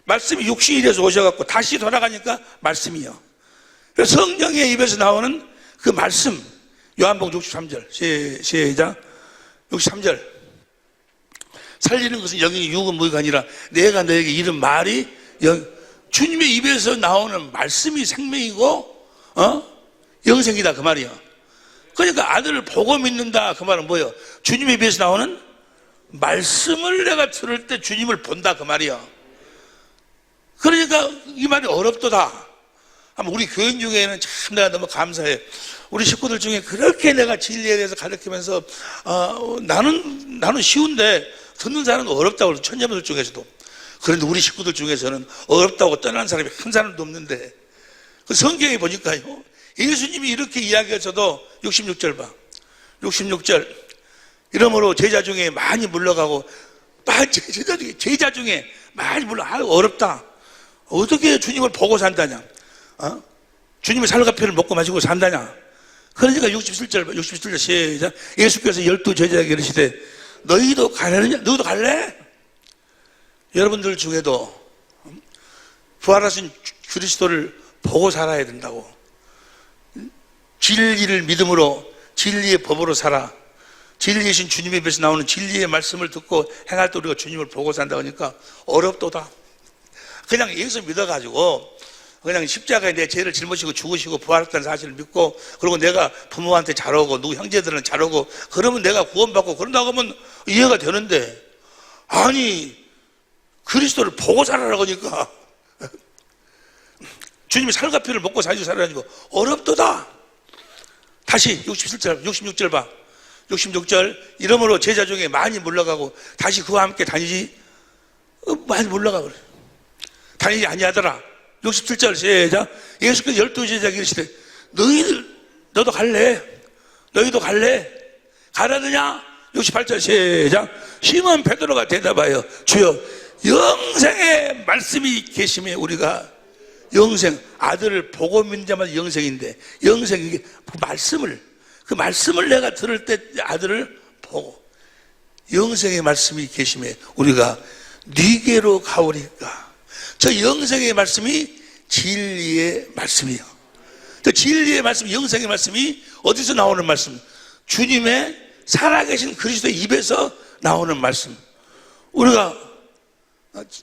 말씀이 육신이 돼서 오셔갖고 다시 돌아가니까 말씀이요. 그래서 성령의 입에서 나오는 그 말씀. 요한복음 63절 시작. 63절. 살리는 것은 영이 육은 무의가 아니라 내가 너에게 이른 말이 주님의 입에서 나오는 말씀이 생명이고 영생이다 그 말이야. 그러니까 아들을 보고 믿는다 그 말은 뭐예요? 주님의 입에서 나오는 말씀을 내가 들을 때 주님을 본다 그 말이야. 그러니까 이 말이 어렵도다. 우리 교인 중에는 참 내가 너무 감사해. 우리 식구들 중에 그렇게 내가 진리에 대해서 가르치면서 나는 쉬운데 듣는 사람은 어렵다고 그러죠. 천녀분들 중에서도. 그런데 우리 식구들 중에서는 어렵다고 떠나는 사람이 한 사람도 없는데 그 성경에 보니까요, 예수님이 이렇게 이야기하셔도 66절 봐. 66절. 이러므로 제자 중에 많이 물러가고 제자 중에 많이 어렵다. 어떻게 주님을 보고 산다냐? 주님의 살과 피를 먹고 마시고 산다냐? 그러니까 67절 시작. 예수께서 12 제자에게 이르시되 너희도 가려느냐? 너희도 갈래? 여러분들 중에도 부활하신 그리스도를 보고 살아야 된다고. 진리를 믿음으로 진리의 법으로 살아. 진리이신 주님의 입에서 나오는 진리의 말씀을 듣고 행할 때 우리가 주님을 보고 산다 하니까 어렵도다. 그냥 예수 믿어가지고 그냥 십자가에 내 죄를 짊어지고 죽으시고 부활했다는 사실을 믿고 그리고 내가 부모한테 잘하고 누구 형제들은 잘하고 그러면 내가 구원받고 그런다고 하면 이해가 되는데, 아니 그리스도를 보고 살아라고 하니까 주님의 살과 피를 먹고 살고 살아가지고 어렵도다. 다시 66절 봐. 66절. 이러므로 제자 중에 많이 물러가고 다시 그와 함께 다니지 많이 물러가 그래. 다니지 아니하더라. 67절 시작. 예수께서 12 제자에게 이르시되 너도 갈래? 너희도 갈래? 가라느냐? 68절 시작. 시몬 베드로가 대답하여 주여 영생의 말씀이 계심에 우리가 영생, 아들을 보고 믿는 자마다 영생인데 영생이 그 말씀을 내가 들을 때 아들을 보고 영생의 말씀이 계심에 우리가 네게로 가오리까. 저 영생의 말씀이 진리의 말씀이에요. 저 진리의 말씀, 영생의 말씀이 어디서 나오는 말씀? 주님의 살아계신 그리스도의 입에서 나오는 말씀. 우리가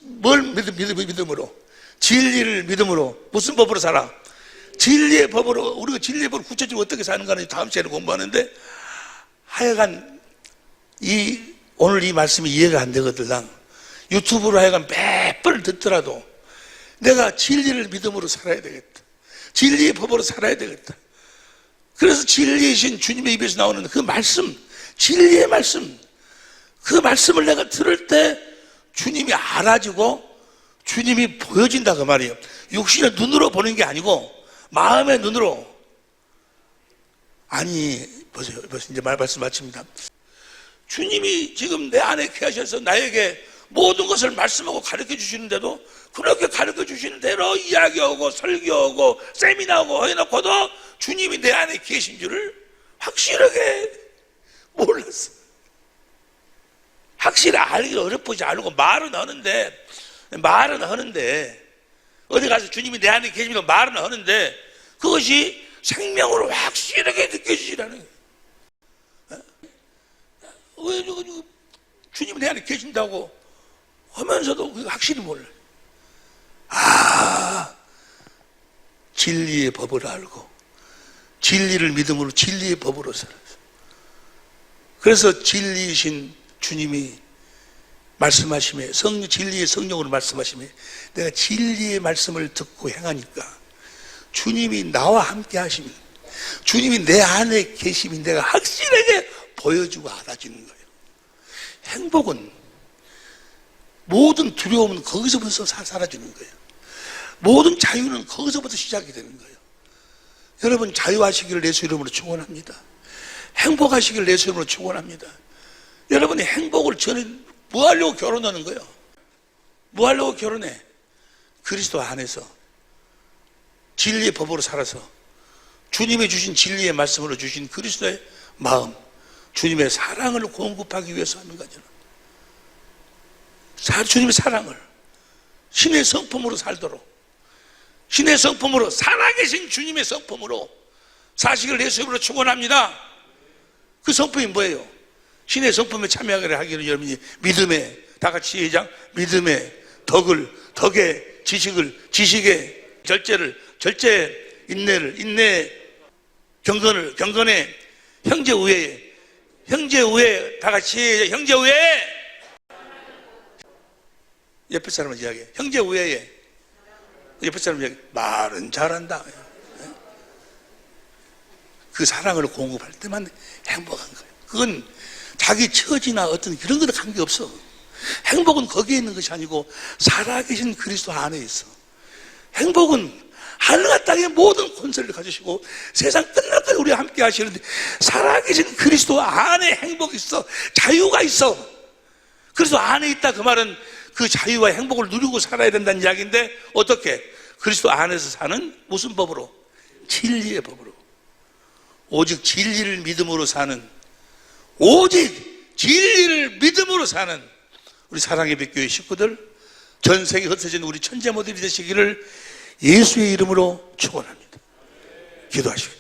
뭘 믿음으로? 진리를 믿음으로. 무슨 법으로 살아? 진리의 법으로. 우리가 진리의 법으로 구체적으로 어떻게 사는가는 다음 시간에 공부하는데, 하여간 오늘 이 말씀이 이해가 안 되거든. 유튜브로 하여간 몇 번을 듣더라도 내가 진리를 믿음으로 살아야 되겠다. 진리의 법으로 살아야 되겠다. 그래서 진리이신 주님의 입에서 나오는 그 말씀, 진리의 말씀, 그 말씀을 내가 들을 때 주님이 알아지고 주님이 보여진다 그 말이에요. 육신의 눈으로 보는 게 아니고 마음의 눈으로. 아니 보세요. 이제 말씀 마칩니다. 주님이 지금 내 안에 계셔서 나에게 모든 것을 말씀하고 가르쳐 주시는데도 그렇게 가르쳐 주시는 대로 이야기하고 설교하고 세미나하고 해놓고도 주님이 내 안에 계신 줄을 확실하게 몰랐어. 확실히 알기 어렵지 않고 말은 하는데 어디 가서 주님이 내 안에 계시면 말은 하는데 그것이 생명으로 확실하게 느껴지지라는 거예요. 왜 주님이 내 안에 계신다고 하면서도 그거 확실히 몰라요. 진리의 법을 알고 진리를 믿음으로 진리의 법으로 살아서 그래서 진리이신 주님이 말씀하시며 진리의 성령으로 말씀하시며 내가 진리의 말씀을 듣고 행하니까 주님이 나와 함께 하시면 주님이 내 안에 계시면 내가 확실하게 보여주고 알아지는 거예요. 행복은 모든 두려움은 거기서부터 사라지는 거예요. 모든 자유는 거기서부터 시작이 되는 거예요. 여러분 자유하시기를 예수 이름으로 축원합니다. 행복하시기를 예수 이름으로 축원합니다. 여러분이 행복을 저는 뭐 하려고 결혼하는 거예요? 뭐 하려고 결혼해? 그리스도 안에서 진리의 법으로 살아서 주님이 주신 진리의 말씀으로 주신 그리스도의 마음, 주님의 사랑을 공급하기 위해서 하는 거잖아. 주님의 사랑을 신의 성품으로 살도록 신의 성품으로 살아계신 주님의 성품으로 사시기를 예수 이름으로 축원합니다. 그 성품이 뭐예요? 신의 성품에 참여하기를 하기를 여러분이 믿음에 다 같이 시작 믿음에 덕에 지식에 절제 인내에 경건에 형제 우애에 다 같이 시작 형제 우애에 옆에 사람을 이야기해 형제 우애에 옆에 사람 이야기해 말은 잘한다. 그 사랑을 공급할 때만 행복한 거예요. 그건 자기 처지나 어떤 그런 거랑 관계없어. 행복은 거기에 있는 것이 아니고 살아계신 그리스도 안에 있어. 행복은 하늘과 땅의 모든 권세를 가지시고 세상 끝날 때까지 우리와 함께 하시는데 살아계신 그리스도 안에 행복이 있어. 자유가 있어. 그리스도 안에 있다 그 말은 그 자유와 행복을 누리고 살아야 된다는 이야기인데 어떻게? 그리스도 안에서 사는 무슨 법으로? 진리의 법으로. 오직 진리를 믿음으로 사는 우리 사랑의 백교회 식구들 전 세계 흩어진 우리 천재 모델이 되시기를 예수의 이름으로 축원합니다. 기도하시겠습니다.